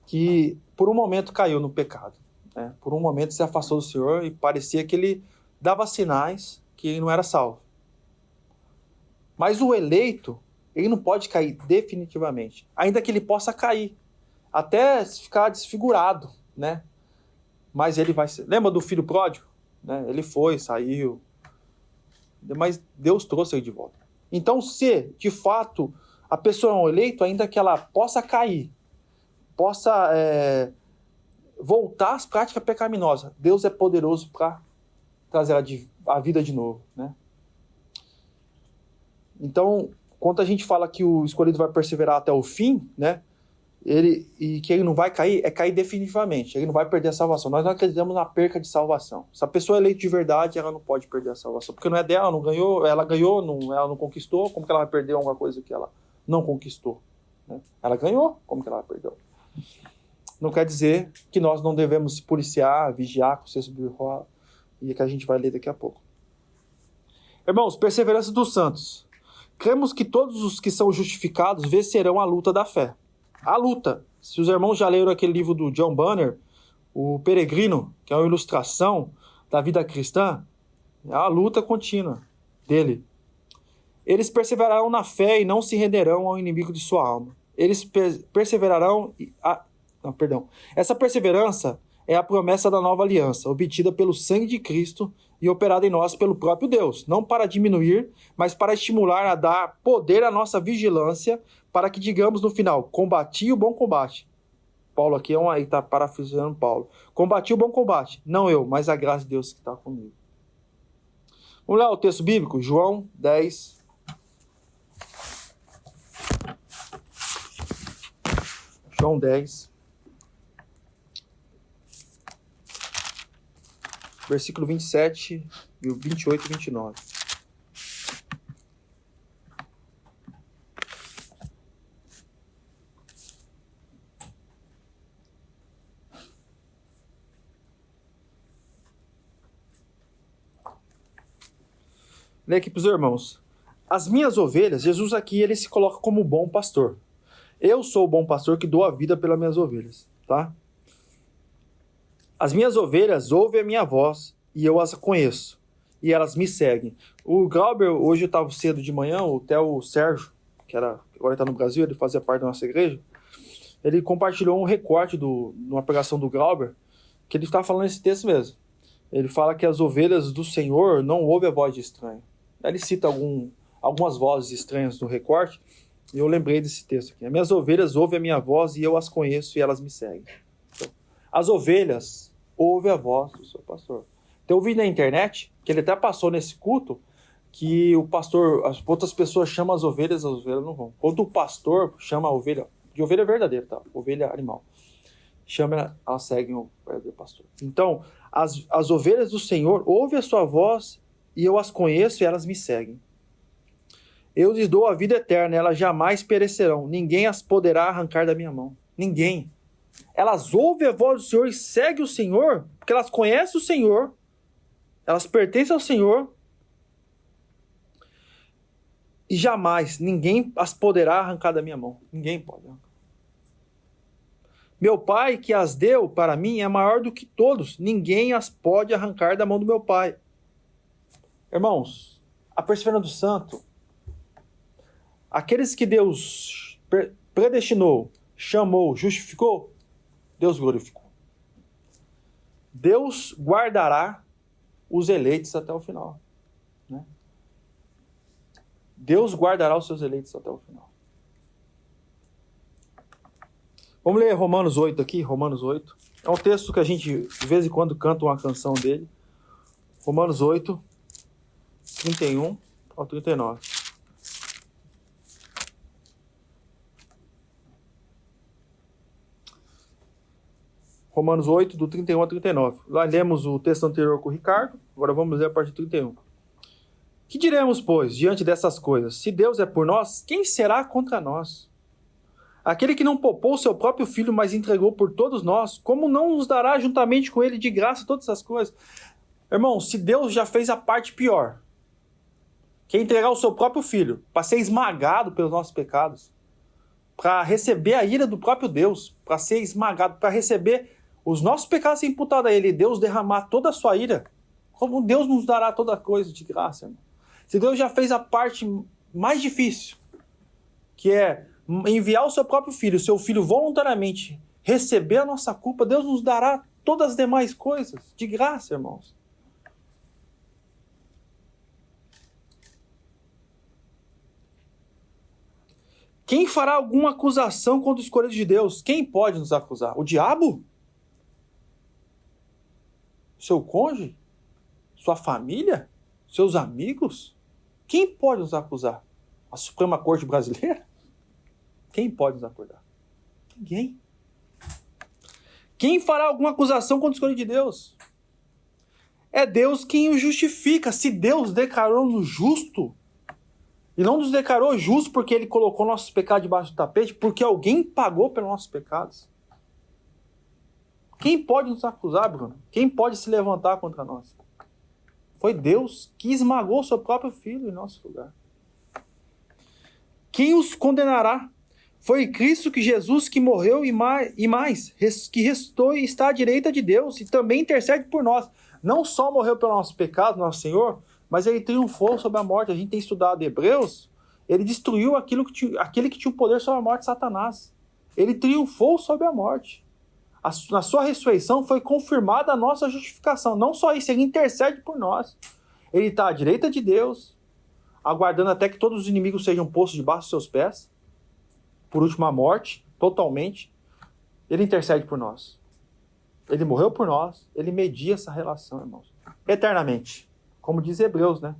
que por um momento caiu no pecado. Né? Por um momento se afastou do Senhor e parecia que ele dava sinais que ele não era salvo. Mas o eleito, ele não pode cair definitivamente. Ainda que ele possa cair. Até ficar desfigurado, né? Mas ele vai ser... Lembra do filho pródigo? Né? Ele foi, saiu. Mas Deus trouxe ele de volta. Então, se, de fato, a pessoa é um eleito, ainda que ela possa cair, possa voltar às práticas pecaminosas, Deus é poderoso para trazer a vida de novo, né? Então, quando a gente fala que o escolhido vai perseverar até o fim, né? E que ele não vai cair, é cair definitivamente. Ele não vai perder a salvação. Nós não acreditamos na perca de salvação. Se a pessoa é eleita de verdade, ela não pode perder a salvação. Porque não é dela, não ganhou, ela ganhou, ela não conquistou. Como que ela vai perder alguma coisa que ela não conquistou? Né? Ela ganhou, como que ela perdeu? Não quer dizer que nós não devemos se policiar, vigiar com o senso bíblico, e que a gente vai ler daqui a pouco. Irmãos, perseverança dos santos. Cremos que todos os que são justificados vencerão a luta da fé. A luta. Se os irmãos já leram aquele livro do John Bunyan, O Peregrino, que é uma ilustração da vida cristã, é a luta contínua dele. Eles perseverarão na fé e não se renderão ao inimigo de sua alma. Eles perseverarão... Essa perseverança é a promessa da nova aliança, obtida pelo sangue de Cristo e operada em nós pelo próprio Deus, não para diminuir, mas para estimular a dar poder à nossa vigilância, para que digamos no final, combati o bom combate. Paulo aqui está parafraseando Paulo. Combati o bom combate, não eu, mas a graça de Deus que está comigo. Vamos lá o texto bíblico, João 10. João 10. Versículo 27, 28 e 29. Lê aqui para os irmãos. As minhas ovelhas, Jesus aqui ele se coloca como bom pastor. Eu sou o bom pastor que dou a vida pelas minhas ovelhas, tá? As minhas ovelhas ouvem a minha voz e eu as conheço. E elas me seguem. O Glauber, hoje eu estava cedo de manhã, o Theo Sérgio, que agora está no Brasil, ele fazia parte da nossa igreja, ele compartilhou um recorte de uma pregação do Glauber, que ele estava falando esse texto mesmo. Ele fala que as ovelhas do Senhor não ouvem a voz de estranho. Ele cita algumas vozes estranhas no recorte, e eu lembrei desse texto aqui. As minhas ovelhas ouvem a minha voz e eu as conheço e elas me seguem. Então, as ovelhas ouvem a voz do seu pastor. Tem um vídeo na internet, que ele até passou nesse culto, que o pastor, as outras pessoas chamam as ovelhas não vão. Quando o pastor chama a ovelha, de ovelha verdadeira, tá? Ovelha animal. Chama, elas seguem o verdadeiro pastor. Então, as ovelhas do Senhor ouvem a sua voz e eu as conheço e elas me seguem. Eu lhes dou a vida eterna, elas jamais perecerão. Ninguém as poderá arrancar da minha mão. Ninguém. Elas ouvem a voz do Senhor e seguem o Senhor, porque elas conhecem o Senhor, elas pertencem ao Senhor, e jamais ninguém as poderá arrancar da minha mão. Ninguém pode arrancar. Meu Pai que as deu para mim é maior do que todos. Ninguém as pode arrancar da mão do meu Pai. Irmãos, a perseverança do santo, aqueles que Deus predestinou, chamou, justificou, Deus glorificou. Deus guardará os eleitos até o final. Né? Deus guardará os seus eleitos até o final. Vamos ler Romanos 8 aqui, Romanos 8. É um texto que a gente de vez em quando canta uma canção dele. Romanos 8, 31 ao 39. Romanos 8, do 31 ao 39. Lá lemos o texto anterior com o Ricardo, agora vamos ler a parte do 31. Que diremos, pois, diante dessas coisas? Se Deus é por nós, quem será contra nós? Aquele que não poupou o seu próprio filho, mas entregou por todos nós, como não nos dará juntamente com ele de graça todas essas coisas? Irmão, se Deus já fez a parte pior, que é entregar o seu próprio filho para ser esmagado pelos nossos pecados, para receber a ira do próprio Deus, para ser esmagado, para receber os nossos pecados imputados a ele, e Deus derramar toda a sua ira, como Deus nos dará toda coisa de graça, irmão? Se Deus já fez a parte mais difícil, que é enviar o seu próprio filho, o seu filho voluntariamente receber a nossa culpa, Deus nos dará todas as demais coisas de graça, irmãos. Quem fará alguma acusação contra os escolhidos de Deus? Quem pode nos acusar? O diabo? Seu cônjuge? Sua família? Seus amigos? Quem pode nos acusar? A Suprema Corte Brasileira? Quem pode nos acusar? Ninguém. Quem fará alguma acusação contra o escolhido de Deus? É Deus quem o justifica. Se Deus declarou-nos justo, e não nos declarou justo porque ele colocou nossos pecados debaixo do tapete, porque alguém pagou pelos nossos pecados. Quem pode nos acusar, Bruno? Quem pode se levantar contra nós? Foi Deus que esmagou seu próprio filho em nosso lugar. Quem os condenará? Foi Cristo que Jesus que morreu e mais, que restou e está à direita de Deus e também intercede por nós. Não só morreu pelo nosso pecado, nosso Senhor, mas ele triunfou sobre a morte. A gente tem estudado Hebreus, ele destruiu aquele que tinha o poder sobre a morte, Satanás. Ele triunfou sobre a morte. Na sua ressurreição foi confirmada a nossa justificação. Não só isso, ele intercede por nós. Ele está à direita de Deus, aguardando até que todos os inimigos sejam postos debaixo dos seus pés. Por último, a morte, totalmente. Ele intercede por nós. Ele morreu por nós. Ele media essa relação, irmãos. Eternamente. Como diz Hebreus, né?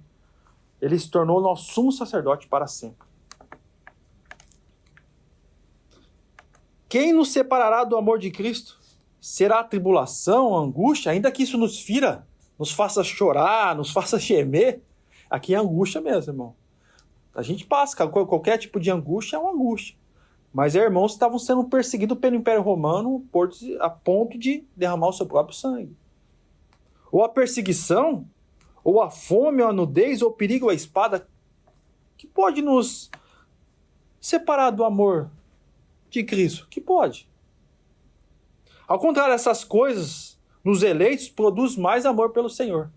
Ele se tornou nosso sumo sacerdote para sempre. Quem nos separará do amor de Cristo? Será a tribulação, a angústia? Ainda que isso nos fira, nos faça chorar, nos faça gemer. Aqui é angústia mesmo, irmão. A gente passa, qualquer tipo de angústia é uma angústia. Mas irmãos estavam sendo perseguidos pelo Império Romano a ponto de derramar o seu próprio sangue. Ou a perseguição, ou a fome, ou a nudez, ou o perigo, ou a espada, que pode nos separar do amor de Cristo? Que pode. Ao contrário, essas coisas, nos eleitos, produz mais amor pelo Senhor.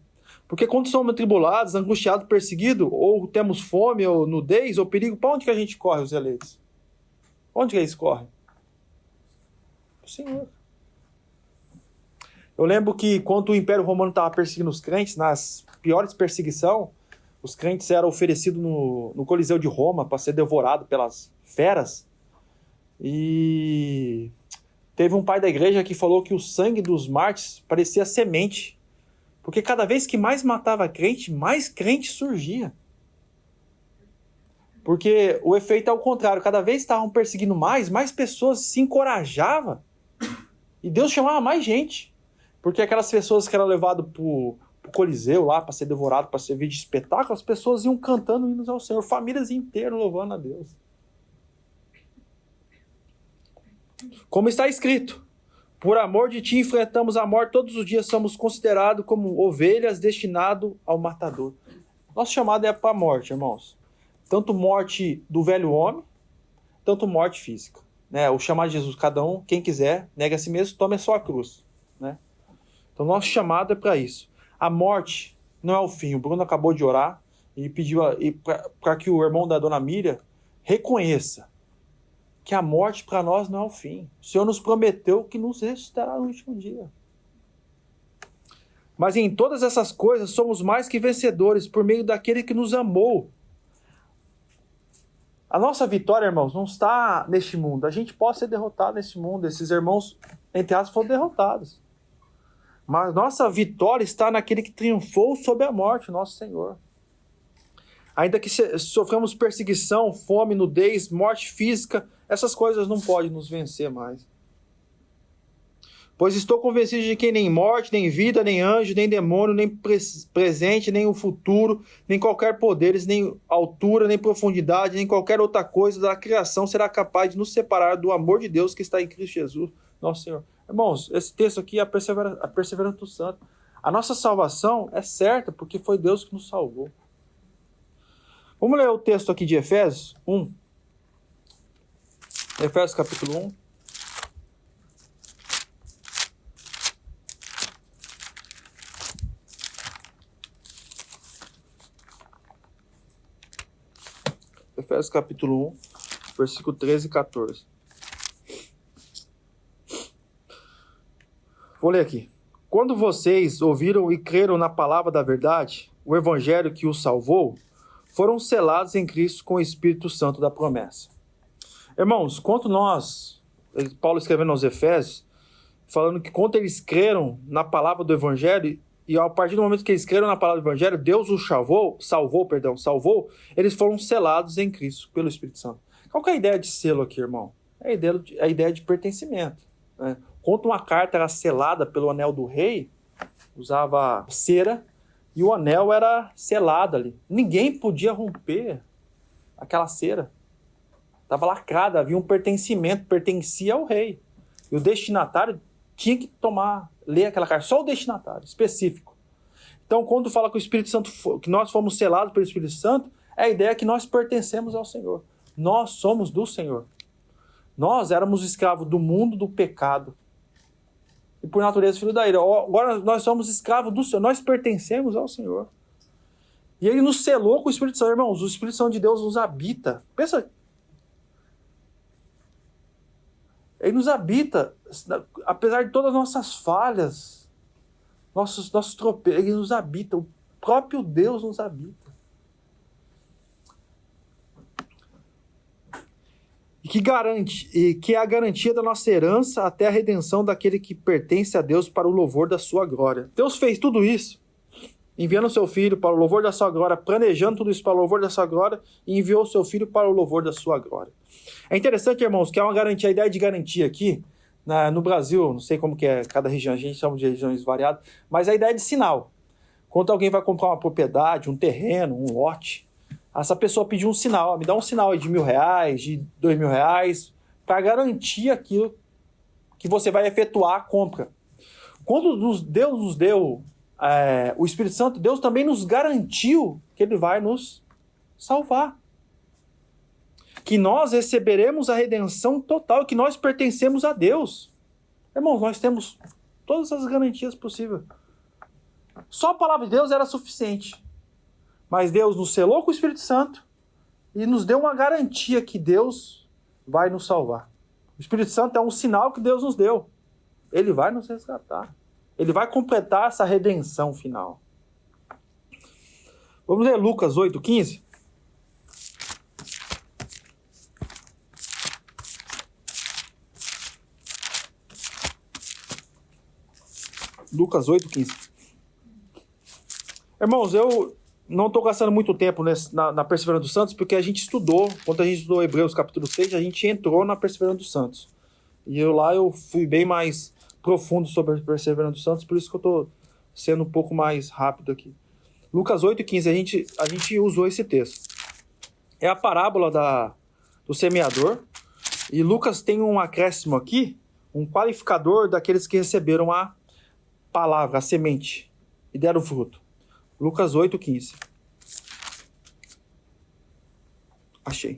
Porque quando somos tribulados, angustiados, perseguidos, ou temos fome, ou nudez, ou perigo, para onde que a gente corre, os eleitos? Onde que eles correm? O Senhor. Eu lembro que quando o Império Romano estava perseguindo os crentes, nas piores perseguições, os crentes eram oferecidos no Coliseu de Roma para ser devorado pelas feras. E teve um pai da igreja que falou que o sangue dos mártires parecia semente. Porque cada vez que mais matava crente, mais crente surgia. Porque o efeito é o contrário. Cada vez estavam perseguindo mais pessoas se encorajavam. E Deus chamava mais gente. Porque aquelas pessoas que eram levadas para o Coliseu lá, para ser devorado, para servir de espetáculo, as pessoas iam cantando hinos ao Senhor. Famílias inteiras louvando a Deus. Como está escrito: por amor de ti enfrentamos a morte todos os dias, somos considerados como ovelhas destinadas ao matador. Nosso chamado é para a morte, irmãos. Tanto morte do velho homem, tanto morte física. Né? O chamado de Jesus, cada um, quem quiser, nega a si mesmo, tome a sua cruz. Né? Então, nosso chamado é para isso. A morte não é o fim. O Bruno acabou de orar e pediu para que o irmão da dona Miriam reconheça que a morte para nós não é o fim. O Senhor nos prometeu que nos ressuscitará no último dia. Mas em todas essas coisas somos mais que vencedores por meio daquele que nos amou. A nossa vitória, irmãos, não está neste mundo. A gente pode ser derrotado neste mundo. Esses irmãos, entre aspas, foram derrotados. Mas nossa vitória está naquele que triunfou sobre a morte, nosso Senhor. Ainda que soframos perseguição, fome, nudez, morte física, essas coisas não podem nos vencer mais. Pois estou convencido de que nem morte, nem vida, nem anjo, nem demônio, nem presente, nem o futuro, nem qualquer poderes, nem altura, nem profundidade, nem qualquer outra coisa da criação será capaz de nos separar do amor de Deus que está em Cristo Jesus, nosso Senhor. Irmãos, esse texto aqui é a perseverança do santo. A nossa salvação é certa porque foi Deus que nos salvou. Vamos ler o texto aqui de Efésios 1. Efésios capítulo 1. Efésios capítulo 1, versículo 13 e 14. Vou ler aqui. Quando vocês ouviram e creram na palavra da verdade, o evangelho que os salvou, foram selados em Cristo com o Espírito Santo da promessa. Irmãos, Paulo escrevendo aos Efésios, falando que quando eles creram na palavra do evangelho, e a partir do momento que eles creram na palavra do evangelho, Deus os salvou, eles foram selados em Cristo pelo Espírito Santo. Qual que é a ideia de selo aqui, irmão? É a ideia de pertencimento, né? Quando uma carta era selada pelo anel do rei, usava cera e o anel era selado ali. Ninguém podia romper aquela cera. Estava lacrada, havia um pertencimento, pertencia ao rei. E o destinatário tinha que ler aquela carta, só o destinatário, específico. Então, quando fala que o Espírito Santo, que nós fomos selados pelo Espírito Santo, é a ideia que nós pertencemos ao Senhor. Nós somos do Senhor. Nós éramos escravos do mundo, do pecado. E por natureza, filho da ira. Agora nós somos escravos do Senhor. Nós pertencemos ao Senhor. E Ele nos selou com o Espírito Santo. Irmãos, o Espírito Santo de Deus nos habita. Pensa. Ele nos habita. Apesar de todas as nossas falhas, nossos tropeços, Ele nos habita. O próprio Deus nos habita. E que é a garantia da nossa herança até a redenção daquele que pertence a Deus para o louvor da sua glória. Deus fez tudo isso, enviando o seu Filho para o louvor da sua glória, planejando tudo isso para o louvor da sua glória, e enviou o seu Filho para o louvor da sua glória. É interessante, irmãos, que há uma garantia, a ideia de garantia aqui, no Brasil, não sei como que é cada região, a gente chama de regiões variadas, mas a ideia de sinal. Quando alguém vai comprar uma propriedade, um terreno, um lote, essa pessoa pediu um sinal, me dá um sinal aí de R$1.000, de R$2.000, para garantir aquilo que você vai efetuar a compra. Quando Deus nos deu o Espírito Santo, Deus também nos garantiu que Ele vai nos salvar. Que nós receberemos a redenção total, que nós pertencemos a Deus. Irmãos, nós temos todas as garantias possíveis. Só a palavra de Deus era suficiente. Mas Deus nos selou com o Espírito Santo e nos deu uma garantia que Deus vai nos salvar. O Espírito Santo é um sinal que Deus nos deu. Ele vai nos resgatar. Ele vai completar essa redenção final. Vamos ler Lucas 8:15. Lucas 8:15. Irmãos, eu não estou gastando muito tempo na Perseverança dos Santos, porque a gente estudou, quando a gente estudou Hebreus capítulo 6, a gente entrou na Perseverança dos Santos. E eu fui bem mais profundo sobre a Perseverança dos Santos, por isso que eu estou sendo um pouco mais rápido aqui. Lucas 8:15, a gente usou esse texto. É a parábola do semeador, e Lucas tem um acréscimo aqui, um qualificador daqueles que receberam a palavra, a semente, e deram fruto. Lucas 8:15. Achei.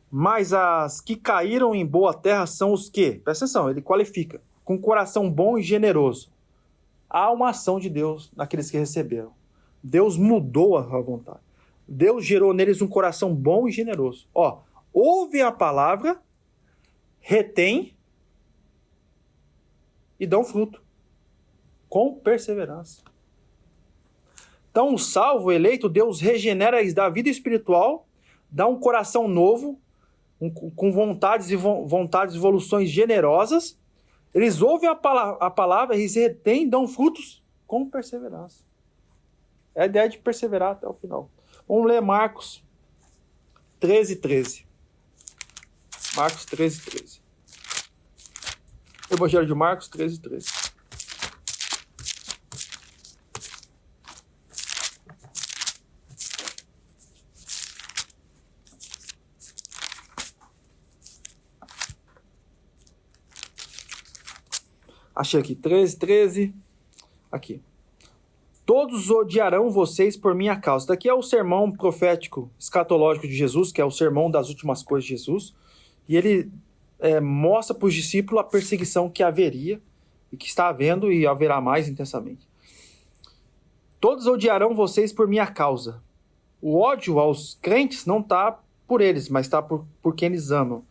Mas as que caíram em boa terra são os que, presta atenção, ele qualifica, com coração bom e generoso. Há uma ação de Deus naqueles que receberam. Deus mudou a sua vontade. Deus gerou neles um coração bom e generoso. Ouvem a palavra, retém e dão fruto. Com perseverança. Então, o salvo, o eleito, Deus regenera eles da vida espiritual, dá um coração novo, com vontades e evoluções generosas. Eles ouvem a palavra, eles retêm, dão frutos com perseverança. É a ideia de perseverar até o final. Vamos ler Marcos 13:13. Marcos 13:13. Evangelho de Marcos 13:13. Achei aqui, 13:13. Aqui. Todos odiarão vocês por minha causa. Daqui é o sermão profético escatológico de Jesus, que é o sermão das últimas coisas de Jesus. E ele mostra para os discípulos a perseguição que haveria, e que está havendo e haverá mais intensamente. Todos odiarão vocês por minha causa. O ódio aos crentes não está por eles, mas está por quem eles amam.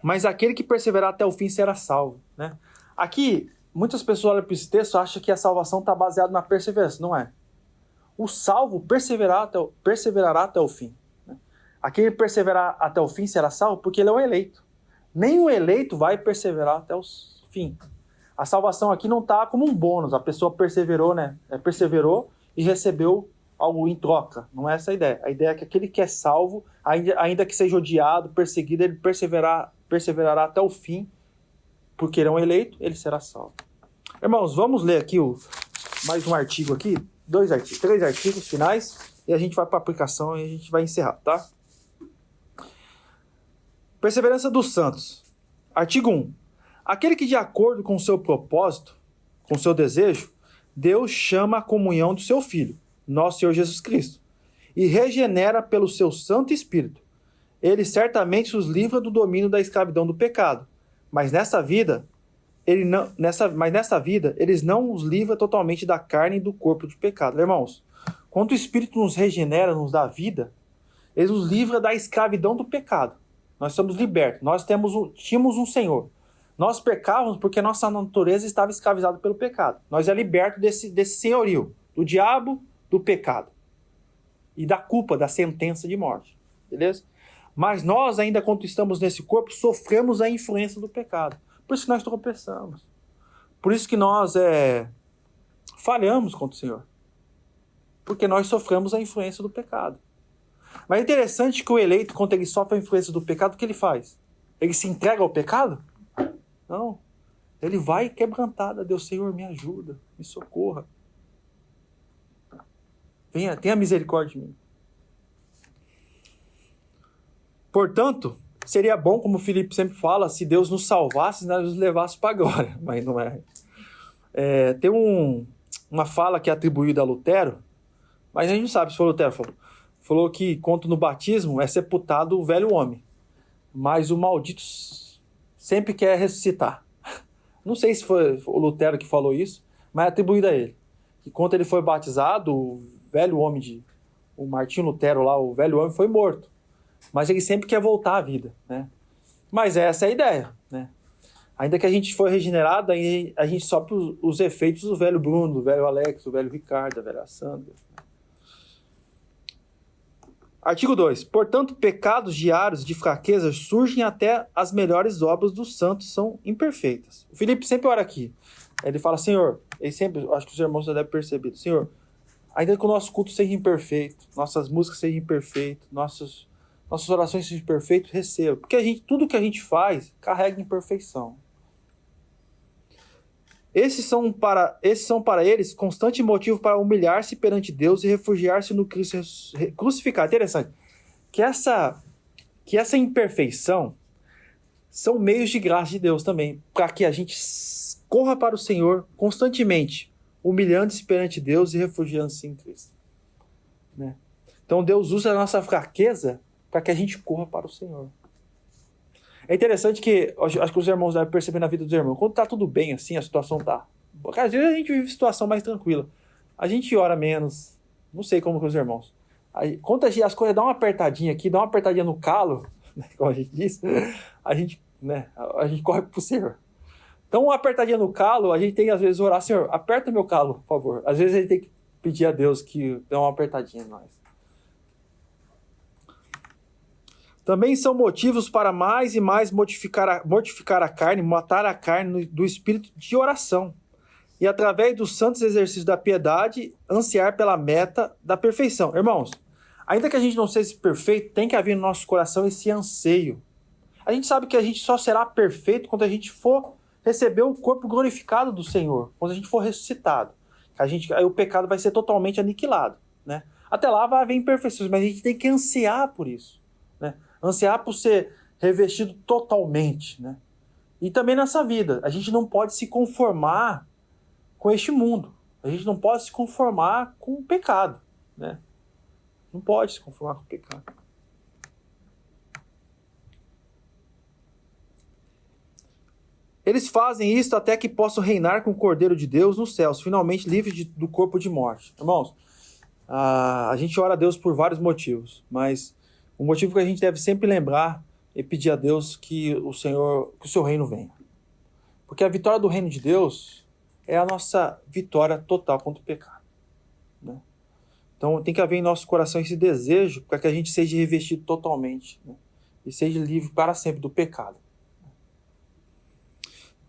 Mas aquele que perseverar até o fim será salvo. Né? Aqui, muitas pessoas olham para esse texto e acham que a salvação está baseada na perseverança. Não é. O salvo perseverará até o fim. Né? Aquele que perseverar até o fim será salvo porque ele é o eleito. Nem o eleito vai perseverar até o fim. A salvação aqui não está como um bônus. A pessoa perseverou, né? Perseverou e recebeu algo em troca. Não é essa a ideia. A ideia é que aquele que é salvo, ainda que seja odiado, perseguido, ele perseverará até o fim, porque ele é um eleito, ele será salvo. Irmãos, vamos ler aqui mais um artigo aqui, 3 artigos finais, e a gente vai para a aplicação e a gente vai encerrar, tá? Perseverança dos santos. Artigo 1. Aquele que de acordo com o seu propósito, com o seu desejo, Deus chama a comunhão do seu Filho, nosso Senhor Jesus Cristo, e regenera pelo seu Santo Espírito. Ele certamente os livra do domínio da escravidão do pecado, mas nessa vida, eles não os livra totalmente da carne e do corpo de pecado. Irmãos, quando o Espírito nos regenera, nos dá vida, ele nos livra da escravidão do pecado. Nós somos libertos, nós tínhamos um Senhor. Nós pecávamos porque nossa natureza estava escravizada pelo pecado. Nós é liberto desse senhorio, do diabo, do pecado. E da culpa, da sentença de morte. Beleza? Mas nós, ainda quando estamos nesse corpo, sofremos a influência do pecado. Por isso que nós tropeçamos. Por isso que nós falhamos contra o Senhor. Porque nós sofremos a influência do pecado. Mas é interessante que o eleito, quando ele sofre a influência do pecado, o que ele faz? Ele se entrega ao pecado? Não. Ele vai quebrantado a Deus. Senhor, me ajuda, me socorra. Venha, tenha misericórdia de mim. Portanto, seria bom, como o Filipe sempre fala, se Deus nos salvasse, nós nos levasse para a glória. Mas não é. Tem uma fala que é atribuída a Lutero, mas a gente não sabe se foi Lutero falou. Falou que, quanto no batismo, é sepultado o velho homem. Mas o maldito sempre quer ressuscitar. Não sei se foi o Lutero que falou isso, mas é atribuído a ele. Que quando ele foi batizado, o velho homem o Martinho Lutero lá, o velho homem foi morto. Mas ele sempre quer voltar à vida, né? Mas essa é a ideia, né? Ainda que a gente foi regenerado, aí a gente sofre os efeitos do velho Bruno, do velho Alex, do velho Ricardo, da velha Sandra. Artigo 2. Portanto, pecados diários de fraqueza surgem até as melhores obras dos santos são imperfeitas. O Filipe sempre ora aqui. Ele fala, Senhor, acho que os irmãos já devem perceber, Senhor, ainda que o nosso culto seja imperfeito, nossas músicas sejam imperfeitas, nossas orações sejam imperfeitas, receba. Porque tudo que a gente faz carrega imperfeição. Esses são para eles constante motivo para humilhar-se perante Deus e refugiar-se no Cristo crucificado. Interessante. Que essa imperfeição são meios de graça de Deus também, para que a gente corra para o Senhor constantemente, humilhando-se perante Deus e refugiando-se em Cristo. Né? Então Deus usa a nossa fraqueza para que a gente corra para o Senhor. É interessante que, acho que os irmãos devem perceber na vida dos irmãos, quando está tudo bem assim, a situação está... Às vezes a gente vive situação mais tranquila. A gente ora menos, não sei como com os irmãos. Quando as coisas dão uma apertadinha aqui, dá uma apertadinha no calo, né, como a gente diz, a gente corre pro Senhor. Então, uma apertadinha no calo, a gente tem às vezes orar, Senhor, aperta meu calo, por favor. Às vezes a gente tem que pedir a Deus que dê uma apertadinha em nós. Também são motivos para mais e mais mortificar a carne, matar a carne do espírito de oração. E através dos santos exercícios da piedade, ansiar pela meta da perfeição. Irmãos, ainda que a gente não seja perfeito, tem que haver no nosso coração esse anseio. A gente sabe que a gente só será perfeito quando a gente for receber o corpo glorificado do Senhor, quando a gente for ressuscitado. Aí o pecado vai ser totalmente aniquilado, né? Até lá vai haver imperfeições, mas a gente tem que ansiar por isso, né? Ansiar por ser revestido totalmente, né? E também nessa vida, a gente não pode se conformar com este mundo. A gente não pode se conformar com o pecado, né? Não pode se conformar com o pecado. Eles fazem isso até que possam reinar com o Cordeiro de Deus nos céus, finalmente livres do corpo de morte. Irmãos, a gente ora a Deus por vários motivos, mas o motivo que a gente deve sempre lembrar é pedir a Deus que o seu reino venha. Porque a vitória do reino de Deus é a nossa vitória total contra o pecado, né? Então tem que haver em nosso coração esse desejo para que a gente seja revestido totalmente, né? E seja livre para sempre do pecado.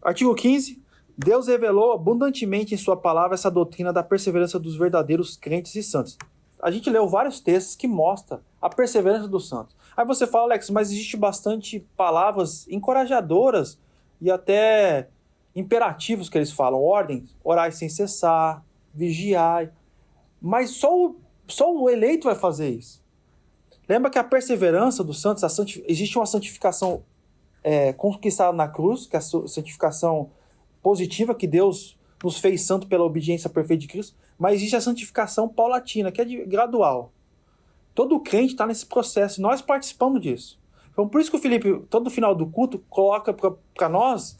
Artigo 15. Deus revelou abundantemente em sua palavra essa doutrina da perseverança dos verdadeiros crentes e santos. A gente leu vários textos que mostram a perseverança dos santos. Aí você fala, Alex, mas existe bastante palavras encorajadoras e até imperativos que eles falam. Ordens, orai sem cessar, vigiai. Mas só o eleito vai fazer isso. Lembra que a perseverança dos santos, existe uma santificação conquistada na cruz, que é a santificação positiva, que Deus nos fez santo pela obediência perfeita de Cristo, mas existe a santificação paulatina, que é gradual. Todo crente está nesse processo, e nós participamos disso. Então, por isso que o Felipe, todo final do culto, coloca para nós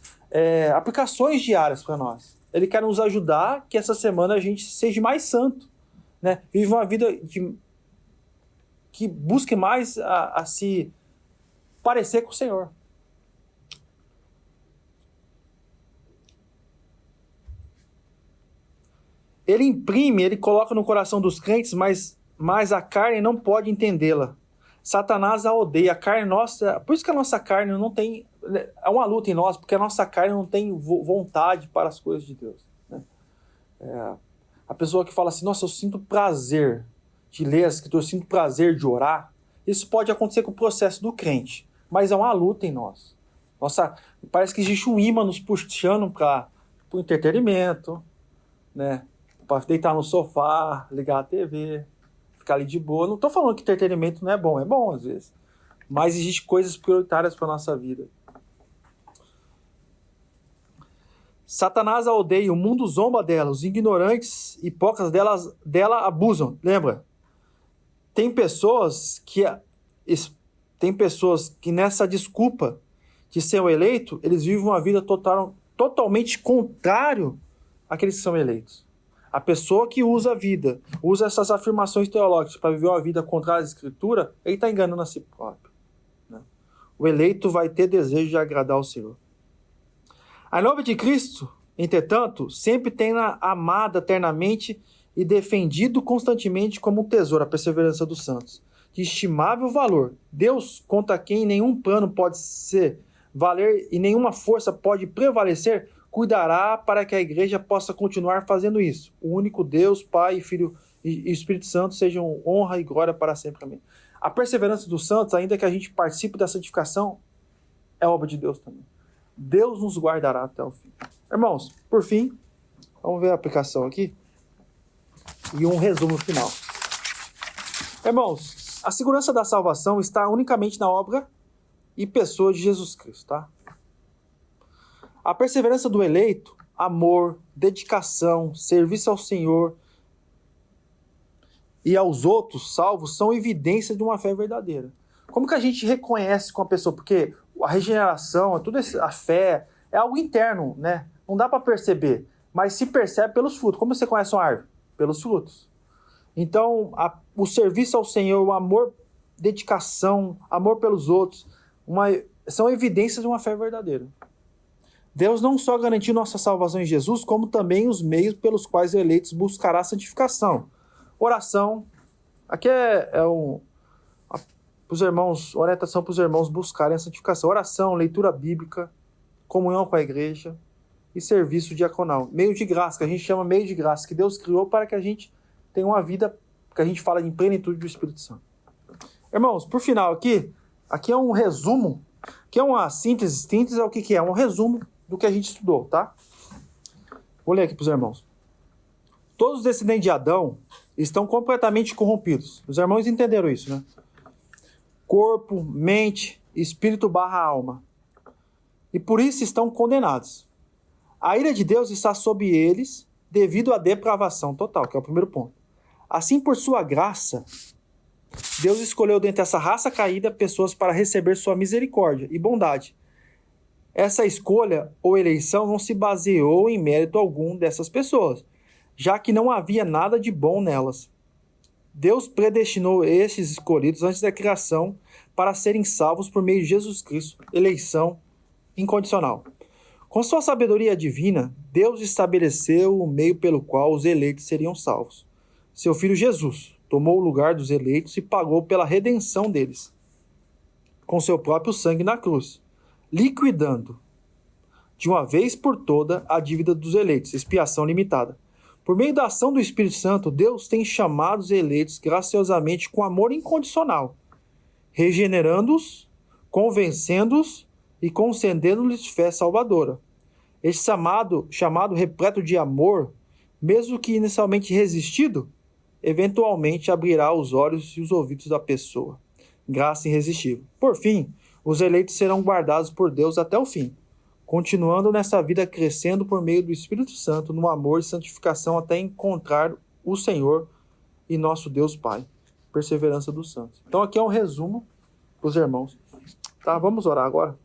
aplicações diárias para nós. Ele quer nos ajudar que essa semana a gente seja mais santo, né? Vive uma vida que busque mais a se parecer com o Senhor. Ele coloca no coração dos crentes, mas a carne não pode entendê-la. Satanás a odeia. A carne nossa, por isso que a nossa carne não tem, é uma luta em nós, porque a nossa carne não tem vontade para as coisas de Deus, né? A pessoa que fala assim, nossa, eu sinto prazer de ler as escrituras, eu sinto prazer de orar, isso pode acontecer com o processo do crente, mas é uma luta em nós. Parece que existe um imã nos puxando para o entretenimento, né? Para deitar no sofá, ligar a TV, ficar ali de boa. Não estou falando que entretenimento não é bom às vezes. Mas existem coisas prioritárias para a nossa vida. Satanás a odeia, o mundo zomba dela, os ignorantes, hipócritas dela abusam. Lembra? Tem pessoas que nessa desculpa de ser o eleito, eles vivem uma vida totalmente contrário àqueles que são eleitos. A pessoa que usa essas afirmações teológicas para viver uma vida contrária à Escritura, ele está enganando a si próprio, né? O eleito vai ter desejo de agradar ao Senhor. A noiva de Cristo, entretanto, sempre tem amada eternamente e defendido constantemente como um tesouro a perseverança dos santos, de estimável valor. Deus, contra quem nenhum plano pode valer e nenhuma força pode prevalecer, cuidará para que a igreja possa continuar fazendo isso. O único Deus, Pai, Filho e Espírito Santo sejam honra e glória para sempre. Amém. A perseverança dos santos, ainda que a gente participe da santificação, é obra de Deus também. Deus nos guardará até o fim. Irmãos, por fim, vamos ver a aplicação aqui e um resumo final. Irmãos, a segurança da salvação está unicamente na obra e pessoa de Jesus Cristo, tá? A perseverança do eleito, amor, dedicação, serviço ao Senhor e aos outros salvos são evidências de uma fé verdadeira. Como que a gente reconhece com a pessoa? Porque a regeneração, a fé, é algo interno, né? Não dá para perceber, mas se percebe pelos frutos. Como você conhece uma árvore? Pelos frutos. Então, o serviço ao Senhor, o amor, dedicação, amor pelos outros, são evidências de uma fé verdadeira. Deus não só garantiu nossa salvação em Jesus, como também os meios pelos quais os eleitos buscará a santificação. Oração, aqui os irmãos, orientação para os irmãos buscarem a santificação. Oração, leitura bíblica, comunhão com a igreja e serviço diaconal. Meio de graça, que a gente chama meio de graça, que Deus criou para que a gente tenha uma vida, que a gente fala em plenitude do Espírito Santo. Irmãos, por final aqui é um resumo, que é uma síntese. Síntese é o que é? Um resumo do que a gente estudou, tá? Vou ler aqui para os irmãos. Todos os descendentes de Adão estão completamente corrompidos. Os irmãos entenderam isso, né? Corpo, mente, espírito barra alma. E por isso estão condenados. A ira de Deus está sobre eles devido à depravação total, que é o primeiro ponto. Assim, por sua graça, Deus escolheu dentre essa raça caída pessoas para receber sua misericórdia e bondade. Essa escolha ou eleição não se baseou em mérito algum dessas pessoas, já que não havia nada de bom nelas. Deus predestinou estes escolhidos antes da criação para serem salvos por meio de Jesus Cristo, eleição incondicional. Com sua sabedoria divina, Deus estabeleceu o meio pelo qual os eleitos seriam salvos. Seu Filho Jesus tomou o lugar dos eleitos e pagou pela redenção deles, com seu próprio sangue na cruz, liquidando, de uma vez por toda, a dívida dos eleitos, expiação limitada. Por meio da ação do Espírito Santo, Deus tem chamado os eleitos graciosamente com amor incondicional, regenerando-os, convencendo-os e concedendo-lhes fé salvadora. Esse chamado repleto de amor, mesmo que inicialmente resistido, eventualmente abrirá os olhos e os ouvidos da pessoa. Graça irresistível. Por fim, os eleitos serão guardados por Deus até o fim, continuando nessa vida crescendo por meio do Espírito Santo no amor e santificação até encontrar o Senhor e nosso Deus Pai. Perseverança dos santos. Então aqui é um resumo para os irmãos. Tá, vamos orar agora.